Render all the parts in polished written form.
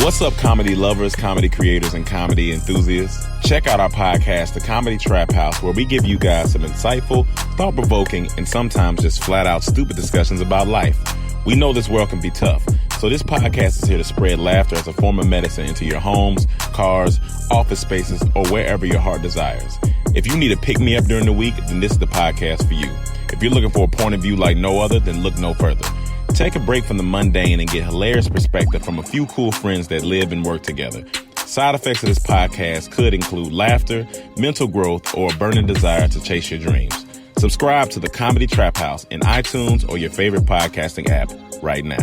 What's up, comedy lovers, comedy creators, and comedy enthusiasts? Check out our podcast, The Comedy Trap House, where we give you guys some insightful, thought-provoking, and sometimes just flat-out stupid discussions about life. We know this world can be tough, so this podcast is here to spread laughter as a form of medicine into your homes, cars, office spaces, or wherever your heart desires. If you need a pick-me-up during the week, then this is the podcast for you. If you're looking for a point of view like no other, then look no further. Take a break from the mundane and get hilarious perspective from a few cool friends that live and work together. Side effects of this podcast could include laughter, mental growth, or a burning desire to chase your dreams. Subscribe to the Comedy Trap House in iTunes or your favorite podcasting app right now.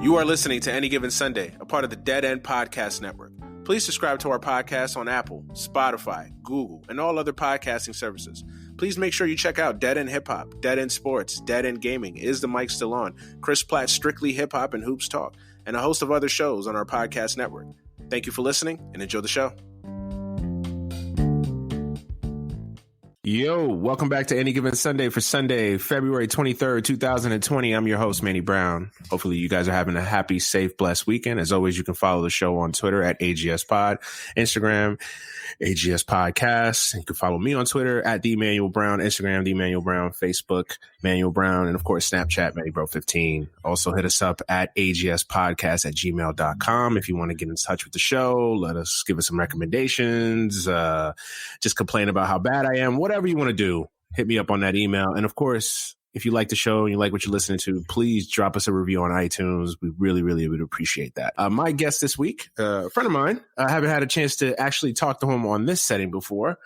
You are listening to Any Given Sunday, a part of the Dead End Podcast Network. Please subscribe to our podcast on Apple, Spotify, Google, and all other podcasting services. Please make sure you check out Dead End Hip Hop, Dead End Sports, Dead End Gaming, Is the Mic Still On, Chris Platt's Strictly Hip Hop and Hoops Talk, and a host of other shows on our podcast network. Thank you for listening and enjoy the show. Yo, welcome back to Any Given Sunday for Sunday, February 23rd, 2020. I'm your host, Manny Brown. Hopefully you guys are having a happy, safe, blessed weekend. As always, you can follow the show on Twitter at AGS Pod, Instagram, AGS Podcast. You can follow me on Twitter at The Manuel Brown, Instagram, The Manuel Brown, Facebook, Manuel Brown, and of course, Snapchat, MannyBro15. Also hit us up at agspodcast@gmail.com if you want to get in touch with the show. Give us some recommendations, just complain about how bad I am, whatever you want to do, hit me up on that email. And of course, if you like the show and you like what you're listening to, please drop us a review on iTunes. We really, really would appreciate that. My guest this week, a friend of mine. I haven't had a chance to actually talk to him on this setting before.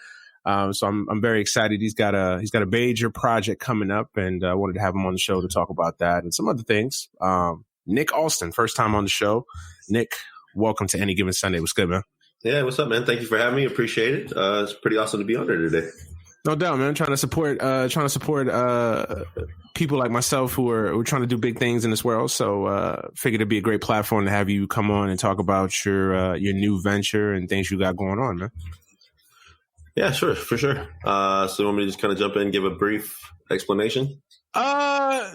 So I'm very excited. He's got a major project coming up, and I wanted to have him on the show to talk about that and some other things. Nick Alston, first time on the show. Nick, welcome to Any Given Sunday. What's good, man? Yeah, what's up, man? Thank you for having me. Appreciate it. It's pretty awesome to be on there today. No doubt, man. Trying to support people like myself who are trying to do big things in this world. So figured it'd be a great platform to have you come on and talk about your new venture and things you got going on, man. Yeah, sure, for sure. So you want me to just kind of jump in and give a brief explanation? We'll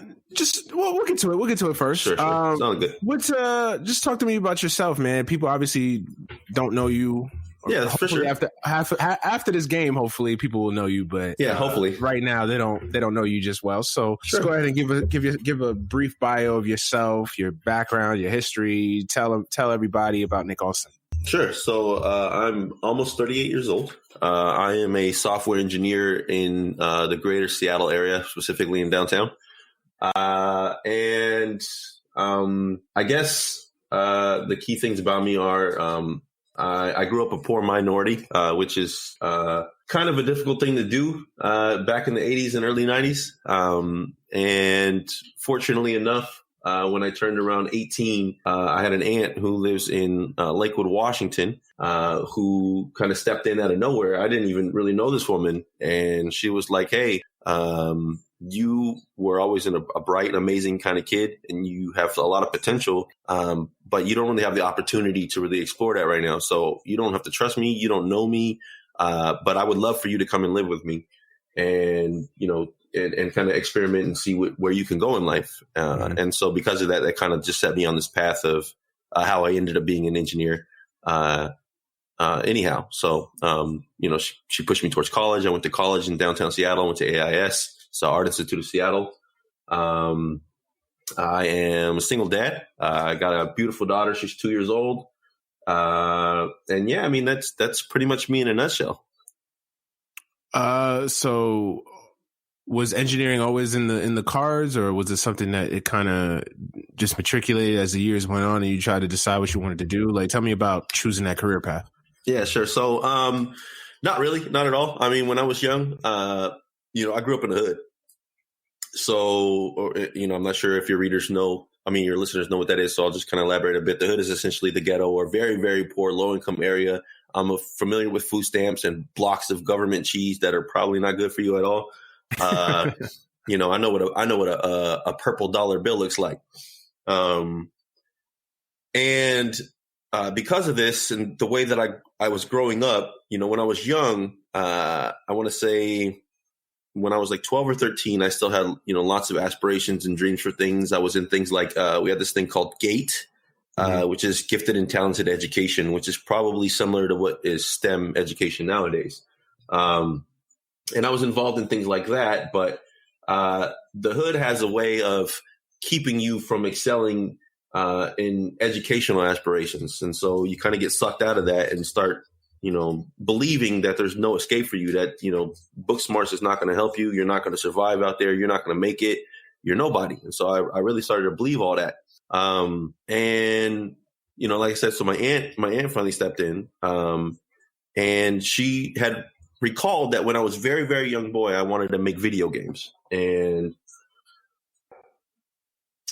get to it. We'll get to it first. Sure. Sounds good. Just talk to me about yourself, man. People obviously don't know you. Yeah, for sure. After this game, hopefully people will know you. But yeah, hopefully. Right now, they don't know you just well. So Just go ahead and give a brief bio of yourself, your background, your history. Tell everybody about Nick Alston. Sure. So I'm almost 38 years old. I am a software engineer in the greater Seattle area, specifically in downtown. I guess the key things about me are I grew up a poor minority, which is kind of a difficult thing to do back in the 80s and early 90s. And fortunately enough, when I turned around 18, I had an aunt who lives in Lakewood, Washington, who kind of stepped in out of nowhere. I didn't even really know this woman. And she was like, hey, you were always a bright and amazing kind of kid, and you have a lot of potential, but you don't really have the opportunity to really explore that right now. So you don't have to trust me. You don't know me, but I would love for you to come and live with me and, and kind of experiment and see where you can go in life. And so because of that, that kind of just set me on this path of how I ended up being an engineer. Anyhow, so, she pushed me towards college. I went to college in downtown Seattle. I went to AIS, so Art Institute of Seattle. I am a single dad. I got a beautiful daughter. She's 2 years old. And yeah, I mean, that's pretty much me in a nutshell. So was engineering always in the cards, or was it something that it kind of just matriculated as the years went on and you tried to decide what you wanted to do? Like, tell me about choosing that career path. Yeah, sure. So, not really, not at all. I mean, when I was young, I grew up in the hood. So, I'm not sure if your readers know, your listeners know what that is. So I'll just kind of elaborate a bit. The hood is essentially the ghetto or very, very poor, low income area. I'm familiar with food stamps and blocks of government cheese that are probably not good for you at all. I know what a purple dollar bill looks like. And because of this and the way that I was growing up, when I was young, I want to say when I was like 12 or 13, I still had, lots of aspirations and dreams for things. I was in things like, we had this thing called GATE, which is Gifted and Talented Education, which is probably similar to what is STEM education nowadays. And I was involved in things like that, but the hood has a way of keeping you from excelling in educational aspirations. And so you kind of get sucked out of that and start, believing that there's no escape for you, that, book smarts is not going to help you. You're not going to survive out there. You're not going to make it. You're nobody. And so I really started to believe all that. And, like I said, so my aunt finally stepped in, and she had recalled that when I was a very, very young boy, I wanted to make video games. And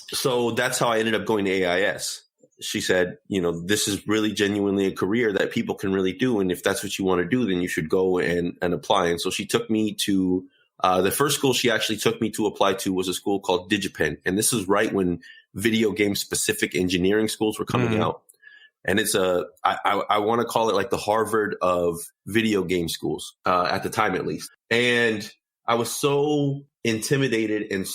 so that's how I ended up going to AIS. She said, this is really genuinely a career that people can really do. And if that's what you want to do, then you should go and apply. And so she took me to the first school she actually took me to apply to was a school called DigiPen. And this is right when video game specific engineering schools were coming out. And it's I want to call it like the Harvard of video game schools at the time, at least. And I was so intimidated and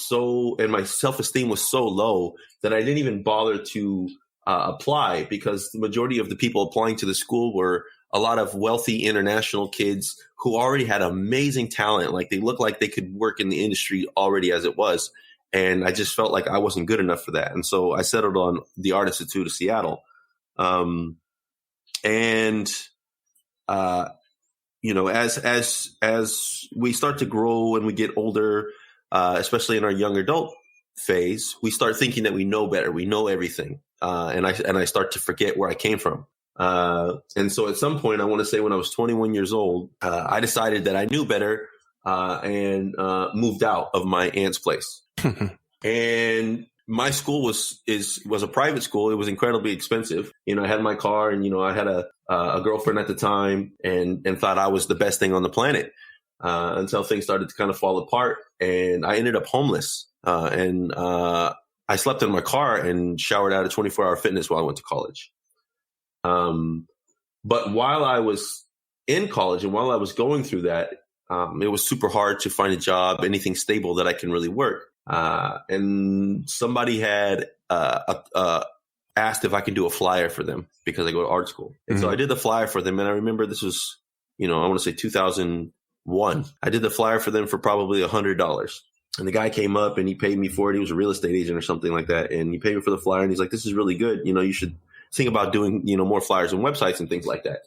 my self-esteem was so low that I didn't even bother to apply, because the majority of the people applying to the school were a lot of wealthy international kids who already had amazing talent. Like they looked like they could work in the industry already as it was. And I just felt like I wasn't good enough for that. And so I settled on the Art Institute of Seattle. As we start to grow and we get older, especially in our young adult phase, we start thinking that we know better. We know everything. And I start to forget where I came from. And so at some point, I want to say when I was 21 years old, I decided that I knew better, and moved out of my aunt's place. And my school was a private school. It was incredibly expensive. I had my car, and, I had a girlfriend at the time, and thought I was the best thing on the planet, until things started to kind of fall apart. And I ended up homeless. And I slept in my car and showered out of 24-hour fitness while I went to college. But while I was in college and while I was going through that, it was super hard to find a job, anything stable that I can really work. And somebody had asked if I could do a flyer for them because I go to art school. And so I did the flyer for them. And I remember this was, I want to say 2001. I did the flyer for them for probably $100. And the guy came up and he paid me for it. He was a real estate agent or something like that. And he paid me for the flyer. And he's like, this is really good. You should think about doing, more flyers and websites and things like that.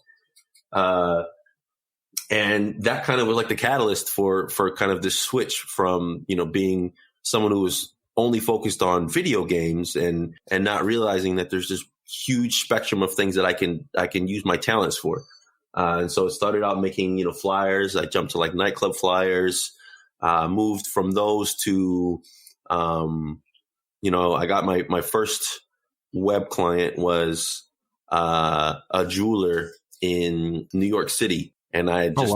And that kind of was like the catalyst for kind of this switch from, being someone who was only focused on video games and not realizing that there's this huge spectrum of things that I can use my talents for. And so it started out making, flyers. I jumped to like nightclub flyers, moved from those to, I got my first web client was a jeweler in New York City. And I had just,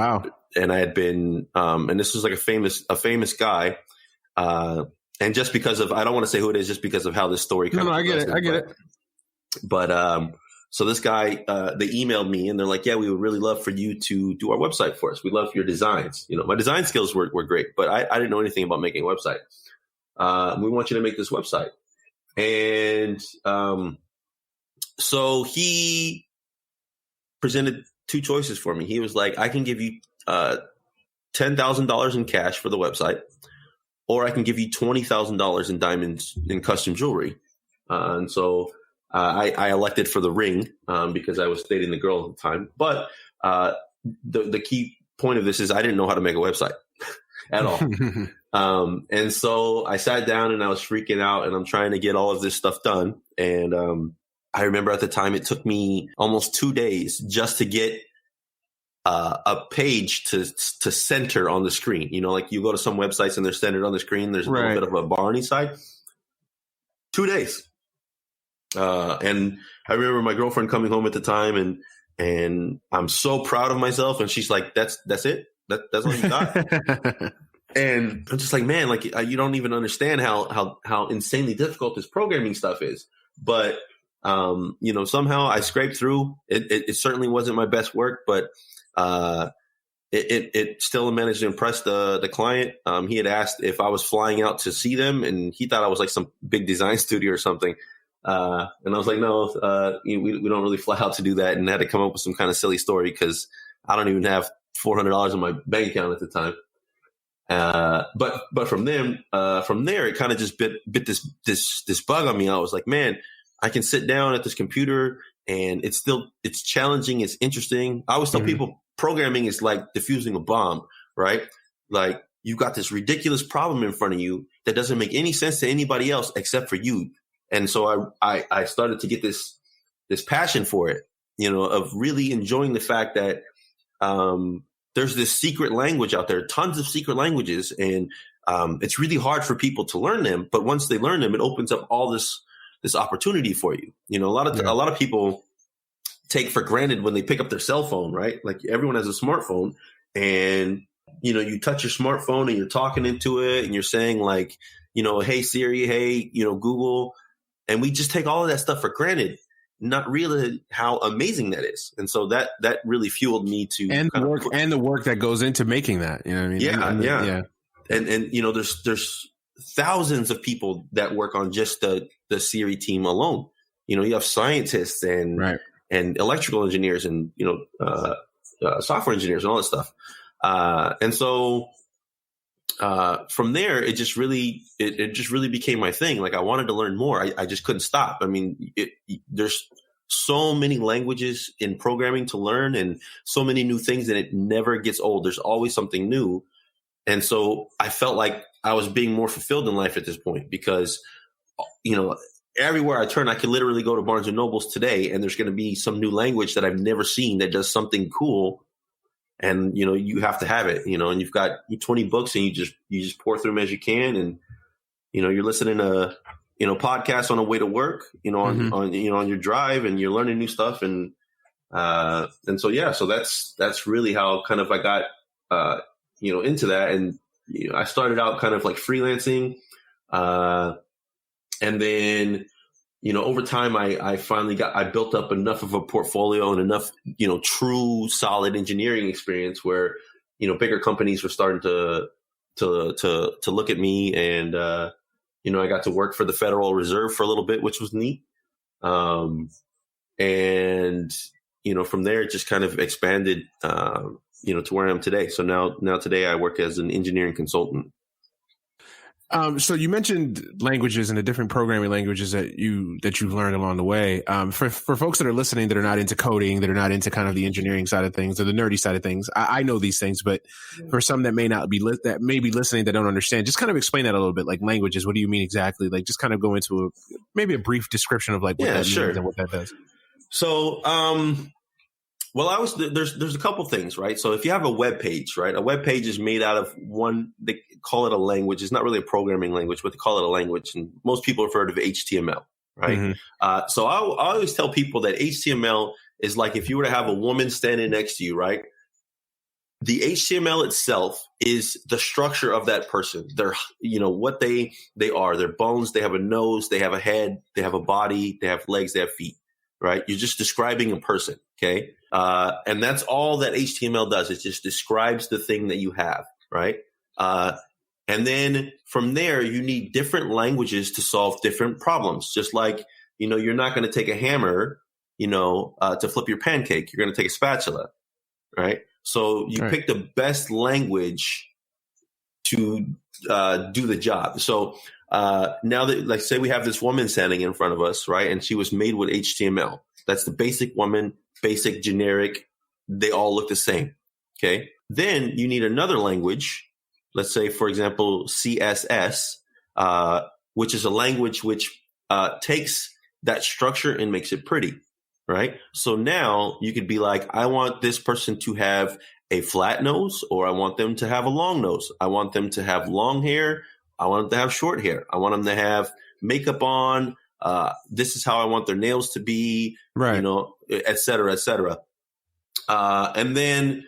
and I had been, and this was like a famous guy. And just because of, I don't want to say who it is, just because of how this story comes. No, I get it. But, so this guy, they emailed me and they're like, yeah, we would really love for you to do our website for us. We love your designs. My design skills were great, but I didn't know anything about making a website. We want you to make this website. And, so he presented two choices for me. He was like, I can give you, $10,000 in cash for the website, or I can give you $20,000 in diamonds in custom jewelry. And so I elected for the ring because I was dating the girl at the time. But the key point of this is I didn't know how to make a website at all. And so I sat down and I was freaking out and I'm trying to get all of this stuff done. And I remember at the time it took me almost 2 days just to get a page to center on the screen. Like you go to some websites and they're centered on the screen. There's a little bit of a bar on each side. 2 days. And I remember my girlfriend coming home at the time and I'm so proud of myself. And she's like, that's it. That's all you got. And I'm just like, man, like you don't even understand how insanely difficult this programming stuff is. But Somehow I scraped through. It certainly wasn't my best work, but it still managed to impress the client. He had asked if I was flying out to see them, and he thought I was like some big design studio or something. And I was like, no, we don't really fly out to do that, and had to come up with some kind of silly story because I don't even have $400 in my bank account at the time. But from there, it kind of just bit this bug on me. I was like, man, I can sit down at this computer and it's challenging. It's interesting. I always tell people programming is like diffusing a bomb, right? Like you've got this ridiculous problem in front of you that doesn't make any sense to anybody else except for you. And so I started to get this passion for it, of really enjoying the fact that, there's this secret language out there, tons of secret languages, and it's really hard for people to learn them. But once they learn them, it opens up all this opportunity for you. A lot of people take for granted when they pick up their cell phone, right? Like everyone has a smartphone, and you touch your smartphone and you're talking into it, and you're saying like, hey Siri, hey, Google, and we just take all of that stuff for granted, not really how amazing that is. And so that really fueled me to the work that goes into making that, you know what I mean? Yeah. And there's thousands of people that work on just the Siri team alone. You have scientists and electrical engineers and, software engineers and all that stuff. And so, from there, it just really became my thing. Like I wanted to learn more. I just couldn't stop. I mean, there's so many languages in programming to learn and so many new things, and it never gets old. There's always something new. And so I felt like I was being more fulfilled in life at this point because, everywhere I turn, I could literally go to Barnes and Nobles today and there's going to be some new language that I've never seen that does something cool. And, you have to have it, and you've got 20 books and you just pour through them as you can. And, you're listening to, podcasts on the way to work, on your drive, and you're learning new stuff. And so, yeah, so that's really how kind of I got, into that. And, I started out kind of like freelancing. And then, over time, I finally I built up enough of a portfolio and enough, true solid engineering experience where, bigger companies were starting to look at me. And, I got to work for the Federal Reserve for a little bit, which was neat. And, from there, it just kind of expanded, to where I am today. So now today I work as an engineering consultant. So you mentioned languages and the different programming languages that you've learned along the way. For folks that are listening that are not into coding, that are not into kind of the engineering side of things or the nerdy side of things, I know these things, but for some that may not be that may be listening that don't understand, just kind of explain that a little bit. Like languages, what do you mean exactly? Like just kind of go into maybe a brief description of like what that means and what that does. So, well, there's a couple things, right? So if you have a web page, right, a web page is made out of they call it a language. It's not really a programming language, but they call it a language. And most people have heard of HTML, right? Mm-hmm. So I always tell people that HTML is like if you were to have a woman standing next to you, right? The HTML itself is the structure of that person. They're, what they are. They're bones. They have a nose. They have a head. They have a body. They have legs. They have feet, right? You're just describing a person, okay? And that's all that HTML does. It just describes the thing that you have, right? And then from there, you need different languages to solve different problems. Just like, you're not going to take a hammer, to flip your pancake. You're going to take a spatula, right? So you pick the best language to do the job. So now that, like, say we have this woman standing in front of us, right? And she was made with HTML. That's the basic woman, basic, generic. They all look the same, okay? Then you need another language. Let's say, for example, CSS, which is a language which takes that structure and makes it pretty, right? So now you could be like, I want this person to have a flat nose, or I want them to have a long nose. I want them to have long hair. I want them to have short hair. I want them to have makeup on. This is how I want their nails to be, right? Et cetera, et cetera. And then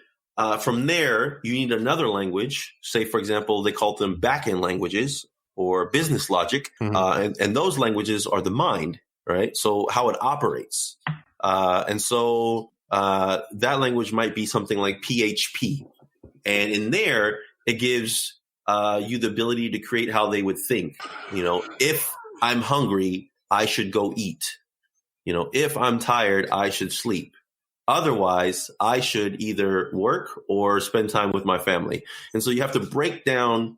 from there, you need another language. Say, for example, they call them back-end languages or business logic. Mm-hmm. And those languages are the mind. right? So how it operates. And so that language might be something like PHP. And in there, it gives you the ability to create how they would think. If I'm hungry, I should go eat. If I'm tired, I should sleep. Otherwise, I should either work or spend time with my family. And so you have to break down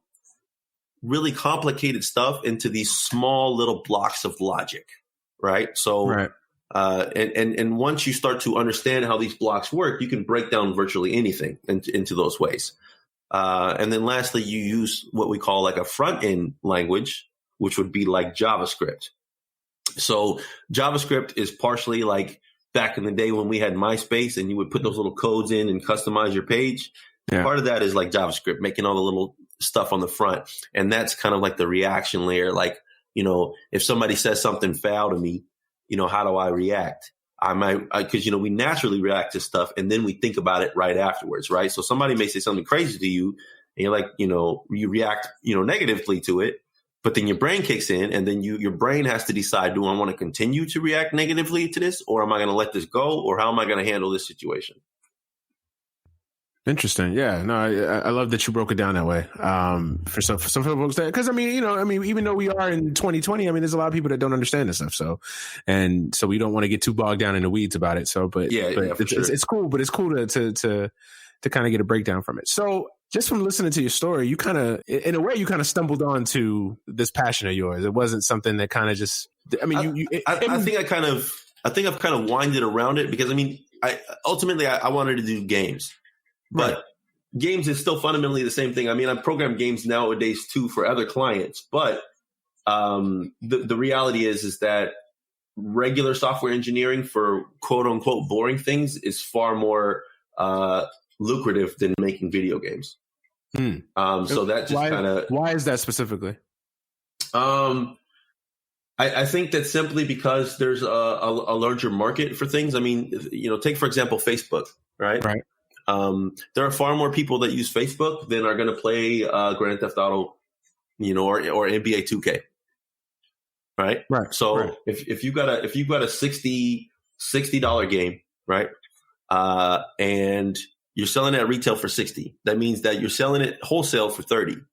really complicated stuff into these small little blocks of logic, right? So, Right. And once you start to understand how these blocks work, you can break down virtually anything into those ways. And then lastly, you use what we call like a front end language, which would be like JavaScript. So JavaScript is partially like back in the day when we had MySpace and you would put those little codes in and customize your page. Yeah. Part of that is like JavaScript, making all the little stuff on the front. And that's kind of like the reaction layer. Like, if somebody says something foul to me, how do I react? Because, we naturally react to stuff and then we think about it right afterwards, right? So somebody may say something crazy to you and you're like, you react, negatively to it, but then your brain kicks in and then your brain has to decide, do I want to continue to react negatively to this or am I going to let this go or how am I going to handle this situation? Interesting. Yeah. No, I love that you broke it down that way. For some folks that, because even though we are in 2020, there's a lot of people that don't understand this stuff. So we don't want to get too bogged down in the weeds about it. So, but it's cool. But it's cool to kind of get a breakdown from it. So just from listening to your story, you kind of, in a way, you kind of stumbled onto this passion of yours. It wasn't something that kind of just. I think I've kind of winded around it because I ultimately wanted to do games. But games is still fundamentally the same thing. I program games nowadays too for other clients. But the reality is that regular software engineering for quote unquote boring things is far more lucrative than making video games. So that just kind of. Why is that specifically? I think that simply because there's a larger market for things. Take for example Facebook, right? Right. There are far more people that use Facebook than are going to play Grand Theft Auto, or NBA 2K. Right. Right. So right. If you got a $60 game, right, and you're selling it at retail for $60, that means that you're selling it wholesale for $30.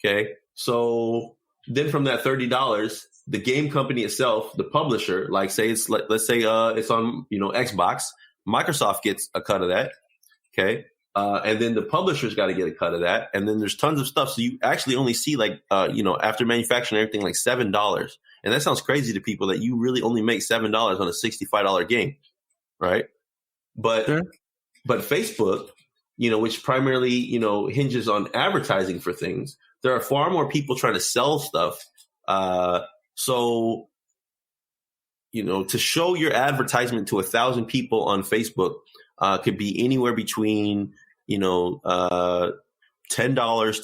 Okay. So then from that $30, the game company itself, the publisher, like let's say it's on Xbox, Microsoft gets a cut of that. Okay. And then the publisher's got to get a cut of that. And then there's tons of stuff. So you actually only see after manufacturing everything like $7. And that sounds crazy to people that you really only make $7 on a $65 game. Right. But Facebook, which primarily, hinges on advertising for things. There are far more people trying to sell stuff. So, to show your advertisement to 1,000 people on Facebook, could be anywhere between, $10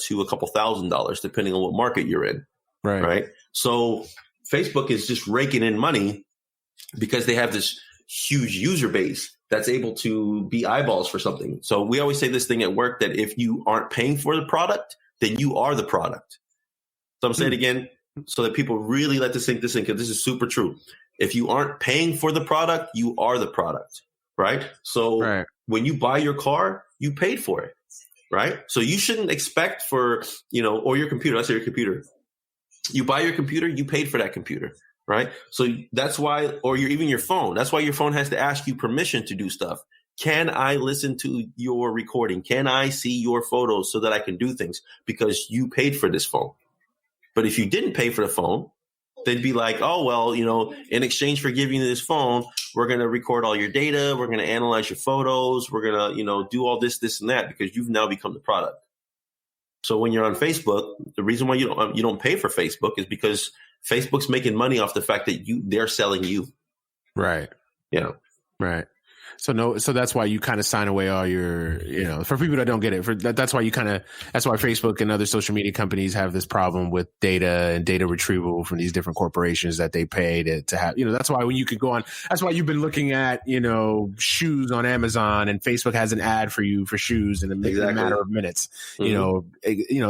to a couple $1,000, depending on what market you're in. Right. So Facebook is just raking in money because they have this huge user base that's able to be eyeballs for something. So we always say this thing at work that if you aren't paying for the product, then you are the product. So I'm saying it again so that people really let this sink in because this is super true. If you aren't paying for the product, you are the product. Right. So when you buy your car, you paid for it. Right. So you shouldn't expect for, or your computer. Let's say your computer. You buy your computer, you paid for that computer. Right. So that's why, or even your phone. That's why your phone has to ask you permission to do stuff. Can I listen to your recording? Can I see your photos so that I can do things? Because you paid for this phone. But if you didn't pay for the phone, they'd be like, oh, well, in exchange for giving you this phone, we're going to record all your data. We're going to analyze your photos. We're going to, do all this, and that because you've now become the product. So when you're on Facebook, the reason why you don't pay for Facebook is because Facebook's making money off the fact that they're selling you. Right. Yeah. Right. So that's why you kind of sign away all your, for people that don't get it, that's why Facebook and other social media companies have this problem with data and data retrieval from these different corporations that they pay to have, that's why when you could go on, that's why you've been looking at, shoes on Amazon, and Facebook has an ad for you for shoes in a matter of minutes,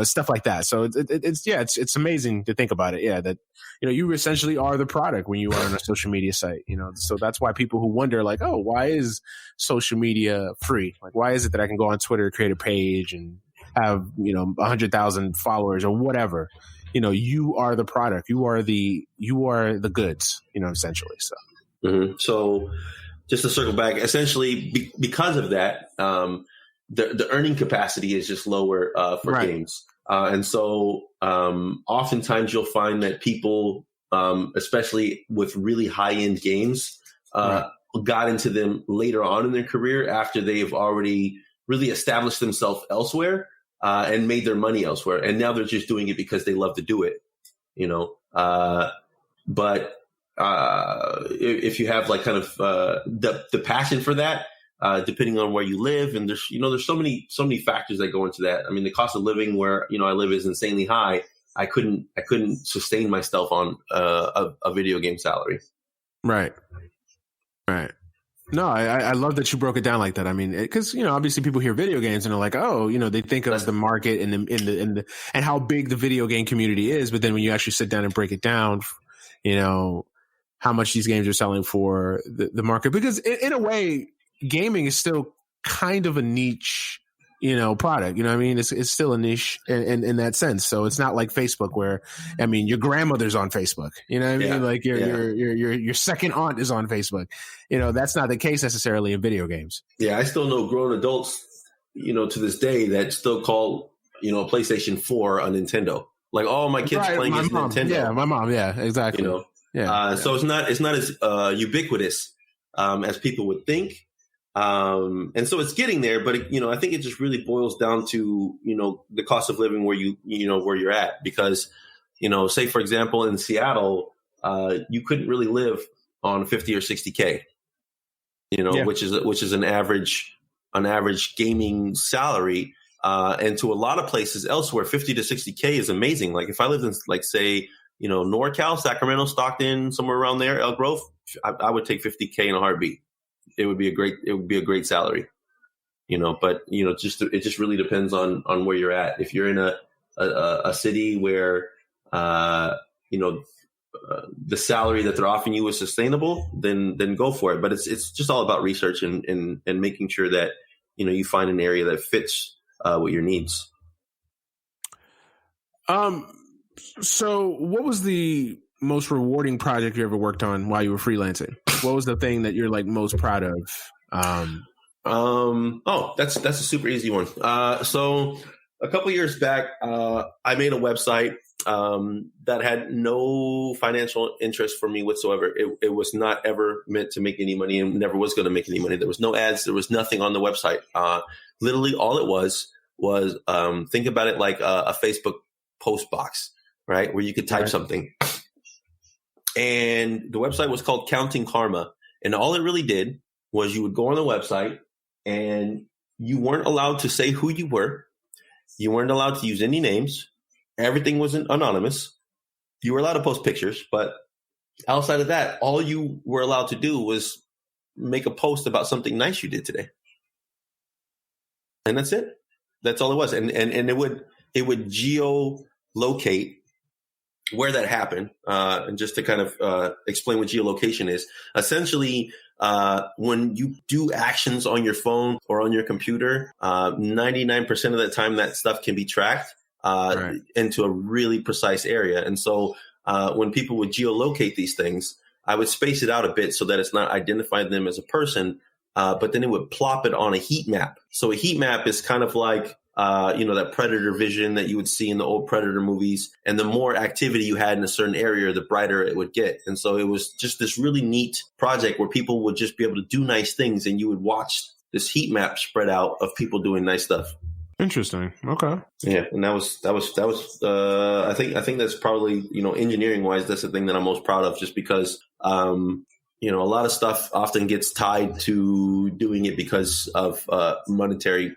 stuff like that. So it's amazing to think about it. Yeah. That, you essentially are the product when you are on a social media site, so that's why people who wonder like, oh, why is social media free? Like, why is it that I can go on Twitter, create a page and have, 100,000 followers or whatever? You are the product. You are the goods, essentially. So, So just to circle back, essentially because of that, the earning capacity is just lower for games. And so oftentimes you'll find that people, especially with really high-end games, got into them later on in their career after they've already really established themselves elsewhere and made their money elsewhere. And now they're just doing it because they love to do it, But if you have like kind of the passion for that, depending on where you live, and there's so many factors that go into that. I mean, the cost of living where I live is insanely high. I couldn't sustain myself on a video game salary. Right. No, I love that you broke it down like that. I mean, because obviously people hear video games and they're like, oh, they think of the market and and how big the video game community is. But then when you actually sit down and break it down, how much these games are selling for the market, because in a way, gaming is still kind of a niche, product. I mean, it's still a niche in that sense. So it's not like Facebook where, I mean, your grandmother's on Facebook. You know what I mean? Like your second aunt is on Facebook. That's not the case necessarily in video games. Yeah, I still know grown adults, to this day that still call, a PlayStation 4 a Nintendo. Like, oh, my kid's playing his Nintendo. Yeah, my mom. Yeah, exactly. So it's not as ubiquitous as people would think. And so it's getting there, but I think it just really boils down to, the cost of living where where you're at, because, say for example, in Seattle, you couldn't really live on 50 or 60K, which is an average gaming salary. And to a lot of places elsewhere, 50 to 60K is amazing. Like if I lived in like, say, NorCal, Sacramento, Stockton, somewhere around there, Elk Grove, I would take 50K in a heartbeat. It would be a great salary, but it just really depends on where you're at. If you're in a city where, the salary that they're offering you is sustainable, then go for it. But it's just all about research and making sure that, you find an area that fits with your needs. So what was the most rewarding project you ever worked on while you were freelancing? What was the thing that you're like most proud of? That's a super easy one. So a couple years back, I made a website that had no financial interest for me whatsoever. It was not ever meant to make any money and never was going to make any money. There was no ads. There was nothing on the website. Literally all it was think about it like a Facebook post box, right? Where you could type something. And the website was called Counting Karma. And all it really did was you would go on the website and you weren't allowed to say who you were. You weren't allowed to use any names. Everything was anonymous. You were allowed to post pictures, but outside of that, all you were allowed to do was make a post about something nice you did today. And that's it. That's all it was. And it would geolocate where that happened. And just to kind of explain what geolocation is, essentially, when you do actions on your phone or on your computer, 99% of the time that stuff can be tracked into a really precise area. And so when people would geolocate these things, I would space it out a bit so that it's not identifying them as a person, but then it would plop it on a heat map. So a heat map is kind of like that predator vision that you would see in the old Predator movies. And the more activity you had in a certain area, the brighter it would get. And so it was just this really neat project where people would just be able to do nice things. And you would watch this heat map spread out of people doing nice stuff. Interesting. Okay. Yeah. And that was I think that's probably, engineering wise, that's the thing that I'm most proud of, just because, a lot of stuff often gets tied to doing it because of monetary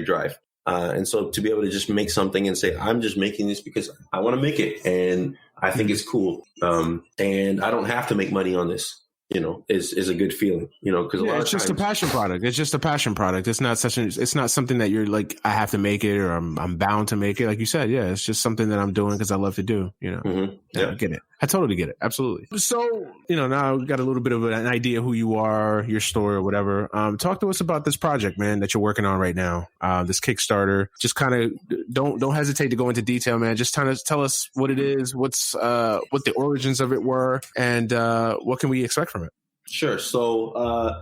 drive. And so to be able to just make something and say, I'm just making this because I want to make it and I think it's cool. And I don't have to make money on this, is a good feeling, because it's just a passion product. It's just a passion product. It's not something that you're like, I have to make it or I'm bound to make it. Like you said, yeah, it's just something that I'm doing because I love to do, Mm-hmm. Yeah, I get it. I totally get it. Absolutely. So, now we got a little bit of an idea who you are, your story or whatever. Talk to us about this project, man, that you're working on right now. This Kickstarter. Just kind of don't hesitate to go into detail, man. Just kind of tell us what it is, what the origins of it were, and what can we expect from it? Sure. So,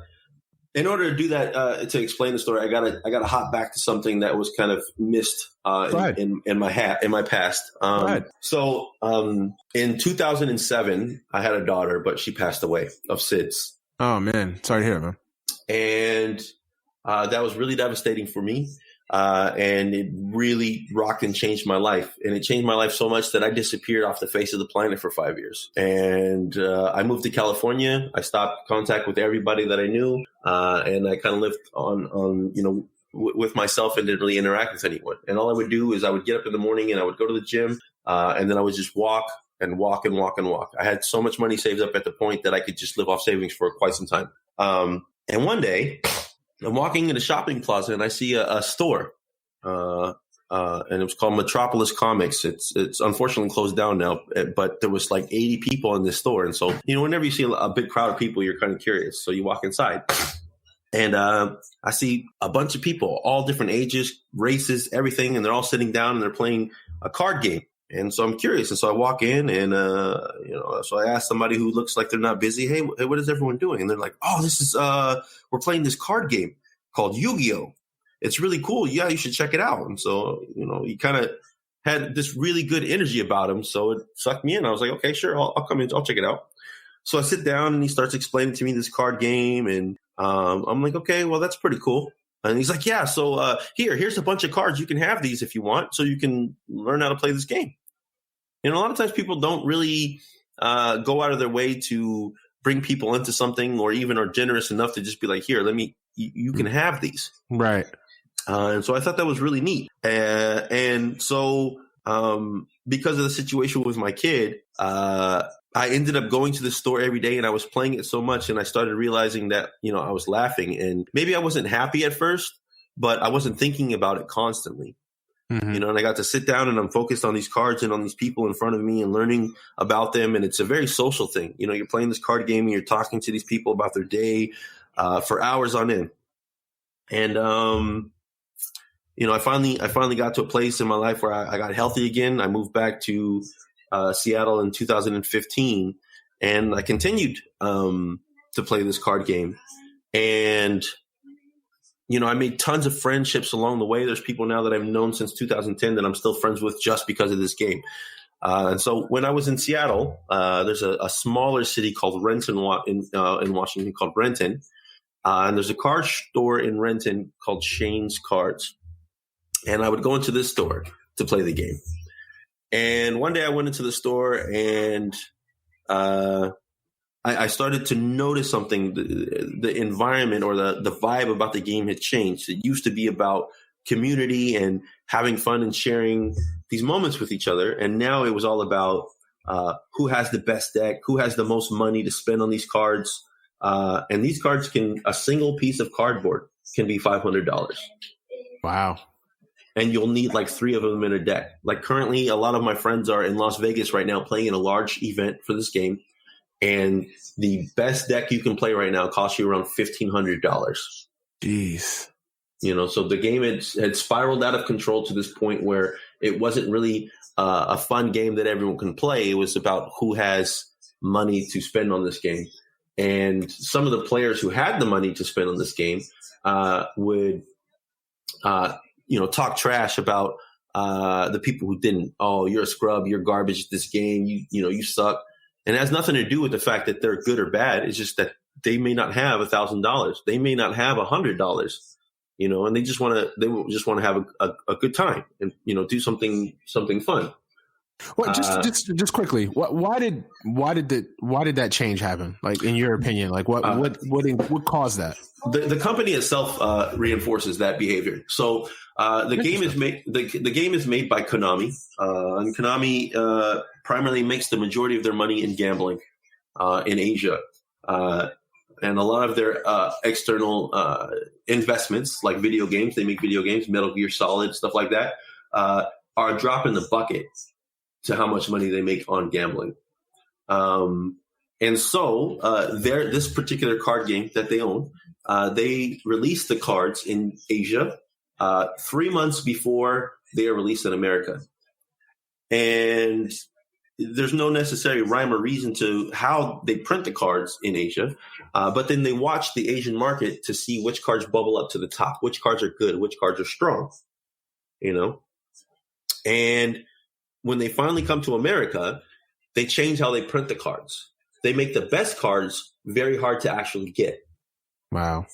in order to do that, to explain the story, I gotta hop back to something that was kind of missed in my past. So, in 2007, I had a daughter, but she passed away of SIDS. Oh man, sorry to hear, man. And that was really devastating for me. And it really rocked and changed my life. And it changed my life so much that I disappeared off the face of the planet for 5 years. And I moved to California. I stopped contact with everybody that I knew. And I kind of lived on with myself and didn't really interact with anyone. And all I would do is I would get up in the morning and I would go to the gym. And then I would just walk and walk and walk and walk. I had so much money saved up at the point that I could just live off savings for quite some time. And one day, I'm walking in a shopping plaza and I see a store, and it was called Metropolis Comics. It's unfortunately closed down now, but there was like 80 people in this store. And so, whenever you see a big crowd of people, you're kind of curious. So you walk inside and I see a bunch of people, all different ages, races, everything. And they're all sitting down and they're playing a card game. And so I'm curious. And so I walk in and, so I ask somebody who looks like they're not busy, hey, what is everyone doing? And they're like, oh, this is, we're playing this card game called Yu-Gi-Oh! It's really cool. Yeah, you should check it out. And so, he kind of had this really good energy about him. So it sucked me in. I was like, okay, sure. I'll come in. I'll check it out. So I sit down and he starts explaining to me this card game. And I'm like, okay, well, that's pretty cool. And he's like, yeah, so here's a bunch of cards. You can have these if you want, so you can learn how to play this game. And a lot of times people don't really go out of their way to bring people into something or even are generous enough to just be like, here, you can have these. Right. And so I thought that was really neat. And so because of the situation with my kid, I ended up going to the store every day and I was playing it so much. And I started realizing that, I was laughing and maybe I wasn't happy at first, but I wasn't thinking about it constantly. Mm-hmm. And I got to sit down and I'm focused on these cards and on these people in front of me and learning about them. And it's a very social thing. You're playing this card game and you're talking to these people about their day for hours on end. And, I finally got to a place in my life where I got healthy again. I moved back to Seattle in 2015 and I continued to play this card game. And I made tons of friendships along the way. There's people now that I've known since 2010 that I'm still friends with just because of this game. And so when I was in Seattle, there's a smaller city called Renton in Washington called Renton. And there's a card store in Renton called Shane's Cards. And I would go into this store to play the game. And one day I went into the store and I started to notice something. The environment or the vibe about the game had changed. It used to be about community and having fun and sharing these moments with each other. And now it was all about who has the best deck, who has the most money to spend on these cards. And these cards a single piece of cardboard can be $500. Wow. And you'll need like 3 of them in a deck. Like currently, a lot of my friends are in Las Vegas right now playing in a large event for this game. And the best deck you can play right now costs you around $1,500. Jeez. So the game had spiraled out of control to this point where it wasn't really a fun game that everyone can play. It was about who has money to spend on this game. And some of the players who had the money to spend on this game would talk trash about the people who didn't. Oh, you're a scrub. You're garbage at this game. You suck. And it has nothing to do with the fact that they're good or bad. It's just that they may not have $1,000. They may not have $100. And they just want to have a good time and do something fun. Well, just quickly, why did that change happen? Like, in your opinion, like what caused that? The company itself reinforces that behavior. So the game is made. The game is made by Konami, and Konami primarily makes the majority of their money in gambling in Asia, and a lot of their external investments, like video games, they make video games, Metal Gear Solid, stuff like that, are a drop in the bucket to how much money they make on gambling. And so this particular card game that they own, they released the cards in Asia 3 months before they are released in America. And there's no necessary rhyme or reason to how they print the cards in Asia. But then they watch the Asian market to see which cards bubble up to the top, which cards are good, which cards are strong, And when they finally come to America, they change how they print the cards. They make the best cards very hard to actually get. Wow.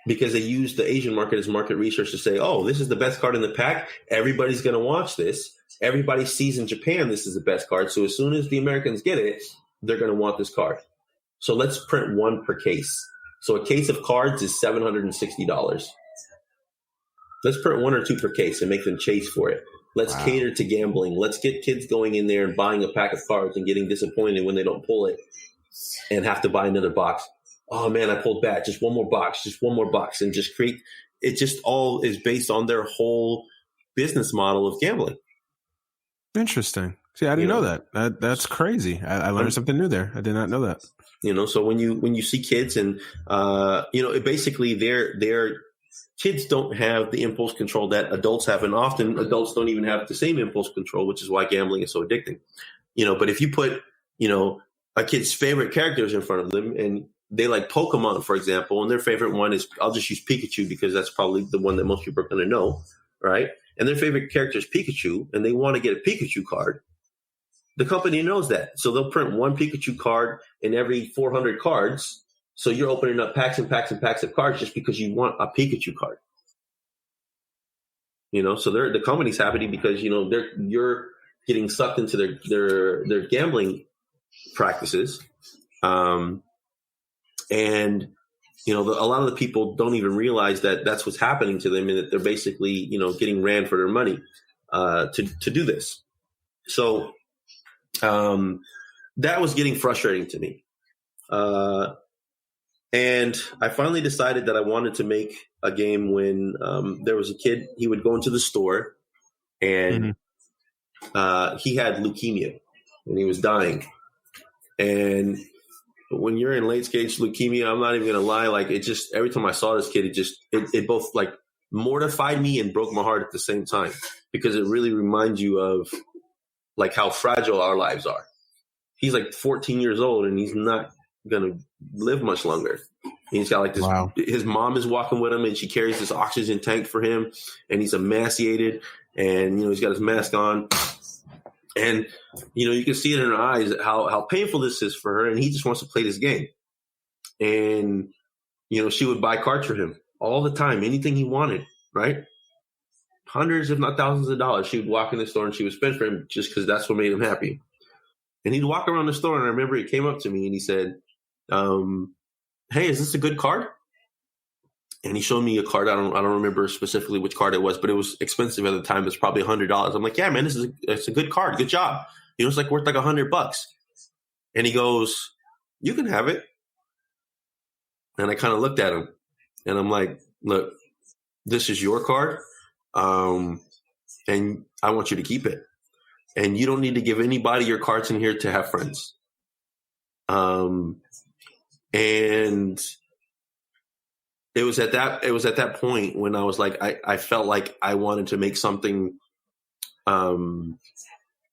Because they use the Asian market as market research to say, oh, this is the best card in the pack. Everybody's going to watch this. Everybody sees in Japan this is the best card. So as soon as the Americans get it, they're going to want this card. So let's print one per case. So a case of cards is $760. Let's print one or two per case and make them chase for it. Let's cater to gambling. Let's get kids going in there and buying a pack of cards and getting disappointed when they don't pull it and have to buy another box. Oh, man, I pulled back. Just one more box, and just create – it just all is based on their whole business model of gambling. Interesting. See, I didn't know that. That's crazy. I learned something new there. I did not know that. So when you see kids and, basically they're kids don't have the impulse control that adults have, and often adults don't even have the same impulse control, which is why gambling is so addicting. But if you put, a kid's favorite characters in front of them and they like Pokemon, for example, and their favorite one is, I'll just use Pikachu because that's probably the one that most people are going to know, right? And their favorite character is Pikachu, and they want to get a Pikachu card. The company knows that. So they'll print one Pikachu card in every 400 cards. So you're opening up packs and packs and packs of cards just because you want a Pikachu card. So the company's happy because, you're getting sucked into their gambling practices. And, a lot of the people don't even realize that that's what's happening to them and that they're basically, getting ran for their money to do this. So that was getting frustrating to me. And I finally decided that I wanted to make a game when there was a kid, he would go into the store and he had leukemia and he was dying. And when you're in late stage leukemia, I'm not even going to lie. Like every time I saw this kid, it both like mortified me and broke my heart at the same time, because it really reminds you of like how fragile our lives are. He's like 14 years old and he's not going to live much longer. He's got like this, his mom is walking with him and she carries this oxygen tank for him and he's emaciated and, he's got his mask on and, you can see it in her eyes how painful this is for her. And he just wants to play this game. And, she would buy cards for him all the time, anything he wanted, right? Hundreds, if not thousands of dollars. She would walk in the store and she would spend for him just because that's what made him happy. And he'd walk around the store and I remember he came up to me and he said, hey, is this a good card? And he showed me a card. I don't remember specifically which card it was, but it was expensive at the time. It's probably $100. I'm like, yeah, man, it's a good card. Good job. It's like worth like $100. And he goes, you can have it. And I kind of looked at him and I'm like, look, this is your card. And I want you to keep it. And you don't need to give anybody your cards in here to have friends. And it was at that point when I was like, I felt like I wanted to make something, to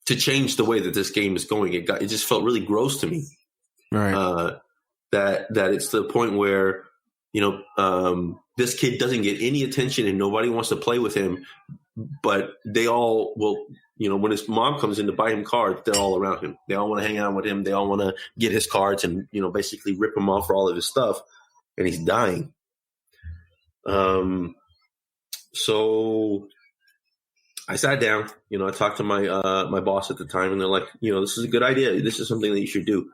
change the way that this game is going. It just felt really gross to me. Right. That it's to the point where, this kid doesn't get any attention and nobody wants to play with him, but they all will, when his mom comes in to buy him cards, they're all around him. They all want to hang out with him. They all want to get his cards and, basically rip him off for all of his stuff. And he's dying. So I sat down, I talked to my my boss at the time, and they're like, this is a good idea. This is something that you should do.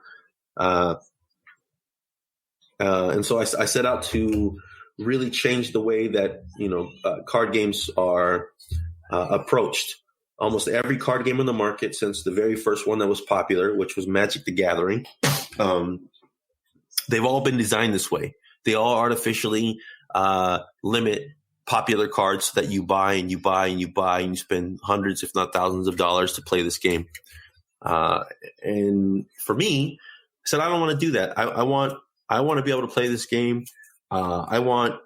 And so I set out to really change the way that, card games are approached. Almost every card game on the market since the very first one that was popular, which was Magic the Gathering, they've all been designed this way. They all artificially limit popular cards that you buy and you buy and you buy, and you spend hundreds, if not thousands of dollars to play this game. And for me, I said, I don't want to do that. I want to be able to play this game. I want,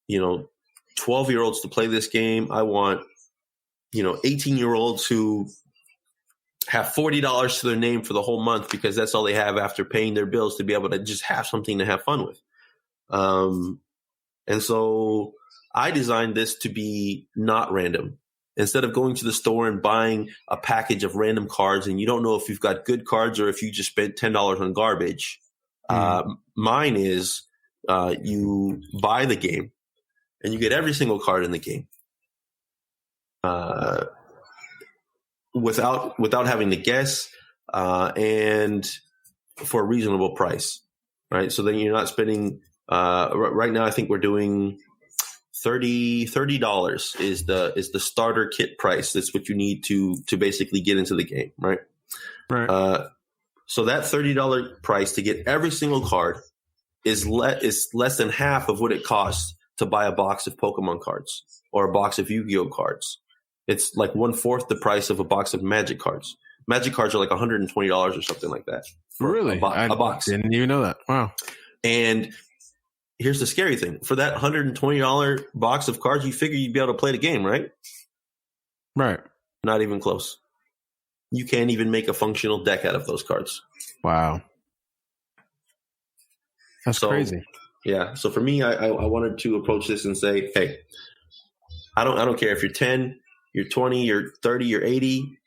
12-year-olds to play this game. I want, 18-year-olds who have $40 to their name for the whole month because that's all they have after paying their bills to be able to just have something to have fun with. And so I designed this to be not random. Instead of going to the store and buying a package of random cards and you don't know if you've got good cards or if you just spent $10 on garbage, mine is you buy the game and you get every single card in the game without having to guess and for a reasonable price, right? So then you're not spending right now I think we're doing $30 is the starter kit price. That's what you need to basically get into the game, right? Right. So that $30 price to get every single card is less than half of what it costs to buy a box of Pokemon cards or a box of Yu-Gi-Oh cards. It's like 1/4 the price of a box of Magic cards. Magic cards are like $120 or something like that. Really? A box. Didn't even know that. Wow. And here's the scary thing. For that $120 box of cards, you figure you'd be able to play the game, right? Right. Not even close. You can't even make a functional deck out of those cards. Wow. That's crazy. Yeah. So for me, I wanted to approach this and say, hey, I don't care if you're 10, you're 20, you're 30, you're 80,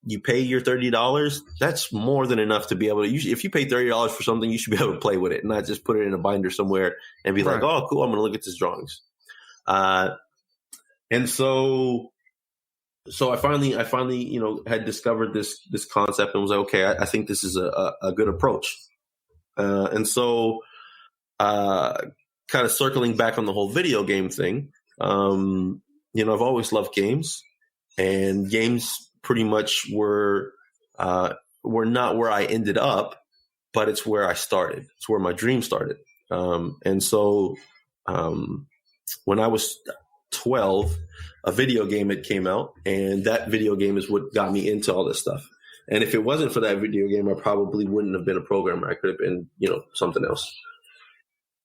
you pay your $30. That's more than enough to be able to use. If you pay $30 for something, you should be able to play with it, not just put it in a binder somewhere and be like, oh, cool, I'm going to look at these drawings. And so I finally, had discovered this concept and was like, okay, I think this is a good approach. And so, kind of circling back on the whole video game thing, I've always loved games, and games pretty much were not where I ended up, but it's where I started. It's where my dream started. And so, when I was 12, a video game had came out, and that video game is what got me into all this stuff. And if it wasn't for that video game, I probably wouldn't have been a programmer. I could have been, something else.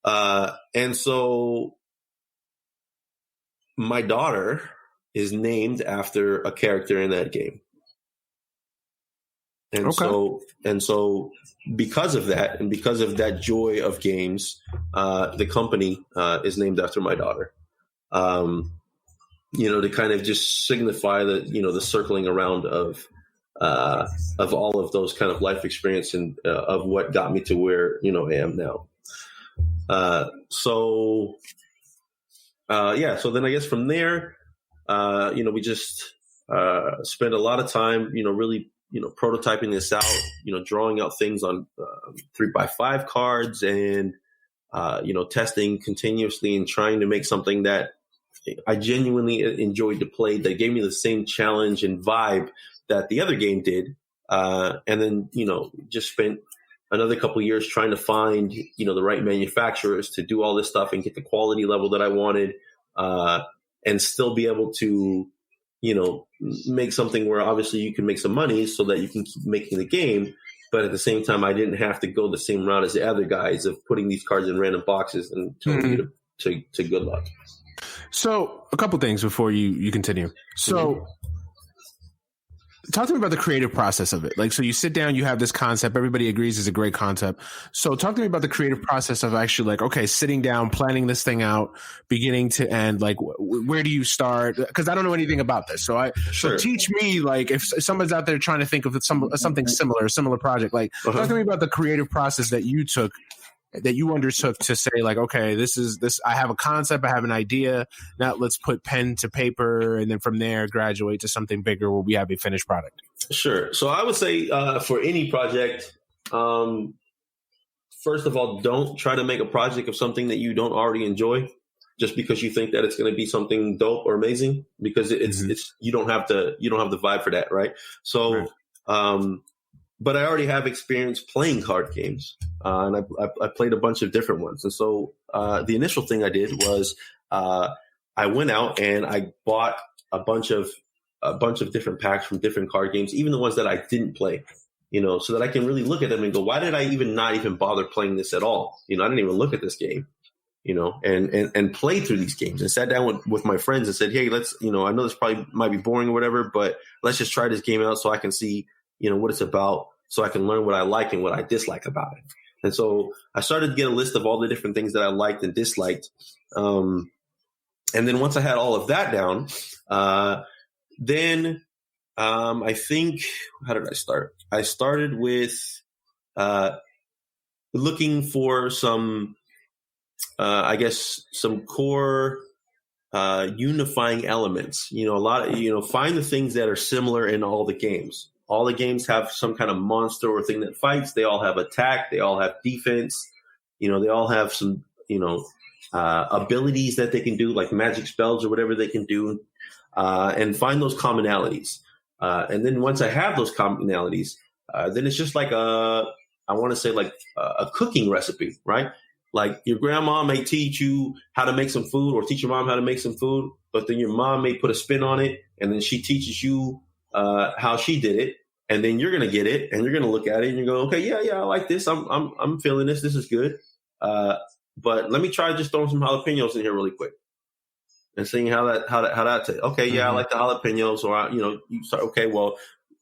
And so my daughter is named after a character in that game. And so because of that, and because of that joy of games, the company is named after my daughter. To kind of just signify the circling around of all of those kind of life experience and of what got me to where I am now. So then I guess from there, we just spent a lot of time, really, prototyping this out, drawing out things on 3x5 cards and, testing continuously and trying to make something that I genuinely enjoyed to play, that gave me the same challenge and vibe that the other game did. And then, just spent another couple of years trying to find, the right manufacturers to do all this stuff and get the quality level that I wanted, and still be able to, make something where obviously you can make some money so that you can keep making the game. But at the same time, I didn't have to go the same route as the other guys of putting these cards in random boxes and telling you to good luck. So a couple things before you continue. So talk to me about the creative process of it. Like, so you sit down, you have this concept, everybody agrees is a great concept. So talk to me about the creative process of actually like, okay, sitting down, planning this thing out, beginning to end, like where do you start? Because I don't know anything about this. So so teach me, like if someone's out there trying to think of something similar, a similar project, like talk to me about the creative process that you took that you undertook to say like, okay, this, I have a concept, I have an idea. Now let's put pen to paper, and then from there graduate to something bigger where we have a finished product? Sure. So I would say for any project, first of all, don't try to make a project of something that you don't already enjoy just because you think that it's going to be something dope or amazing, because it's you don't have the vibe for that. Right. So, but I already have experience playing card games, and I played a bunch of different ones. And so the initial thing I did was I went out and I bought a bunch of different packs from different card games, even the ones that I didn't play, so that I can really look at them and go, why did I not even bother playing this at all? I didn't even look at this game, and play through these games, and sat down with my friends and said, hey, let's, I know this probably might be boring or whatever, but let's just try this game out so I can see, what it's about, so I can learn what I like and what I dislike about it. And so I started to get a list of all the different things that I liked and disliked. And then once I had all of that down, then I think, how did I start? I started with looking for some, some core unifying elements. Find the things that are similar in all the games. All the games have some kind of monster or thing that fights. They all have attack. They all have defense. They all have some, abilities that they can do, like magic spells or whatever they can do, and find those commonalities. And then once I have those commonalities, then it's just like a cooking recipe, right? Like your grandma may teach you how to make some food, or teach your mom how to make some food, but then your mom may put a spin on it, and then she teaches you how she did it, and then you're gonna get it, and you're gonna look at it, and you go, okay, yeah, I like this. I'm feeling this. This is good. But let me try just throwing some jalapenos in here really quick, and seeing how that tastes. Okay, yeah, I like the jalapenos, or you start. Okay, well,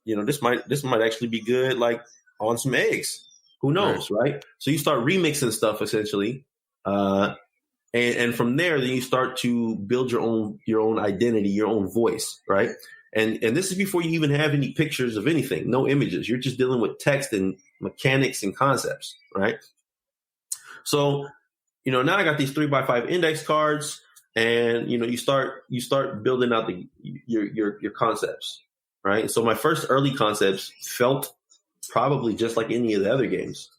this might actually be good, like on some eggs. Who knows, right? So you start remixing stuff essentially, and from there, then you start to build your own identity, your own voice, right? And this is before you even have any pictures of anything, no images. You're just dealing with text and mechanics and concepts, right? So, now I got these 3x5 index cards, and you start building out your concepts, right? So my first early concepts felt probably just like any of the other games,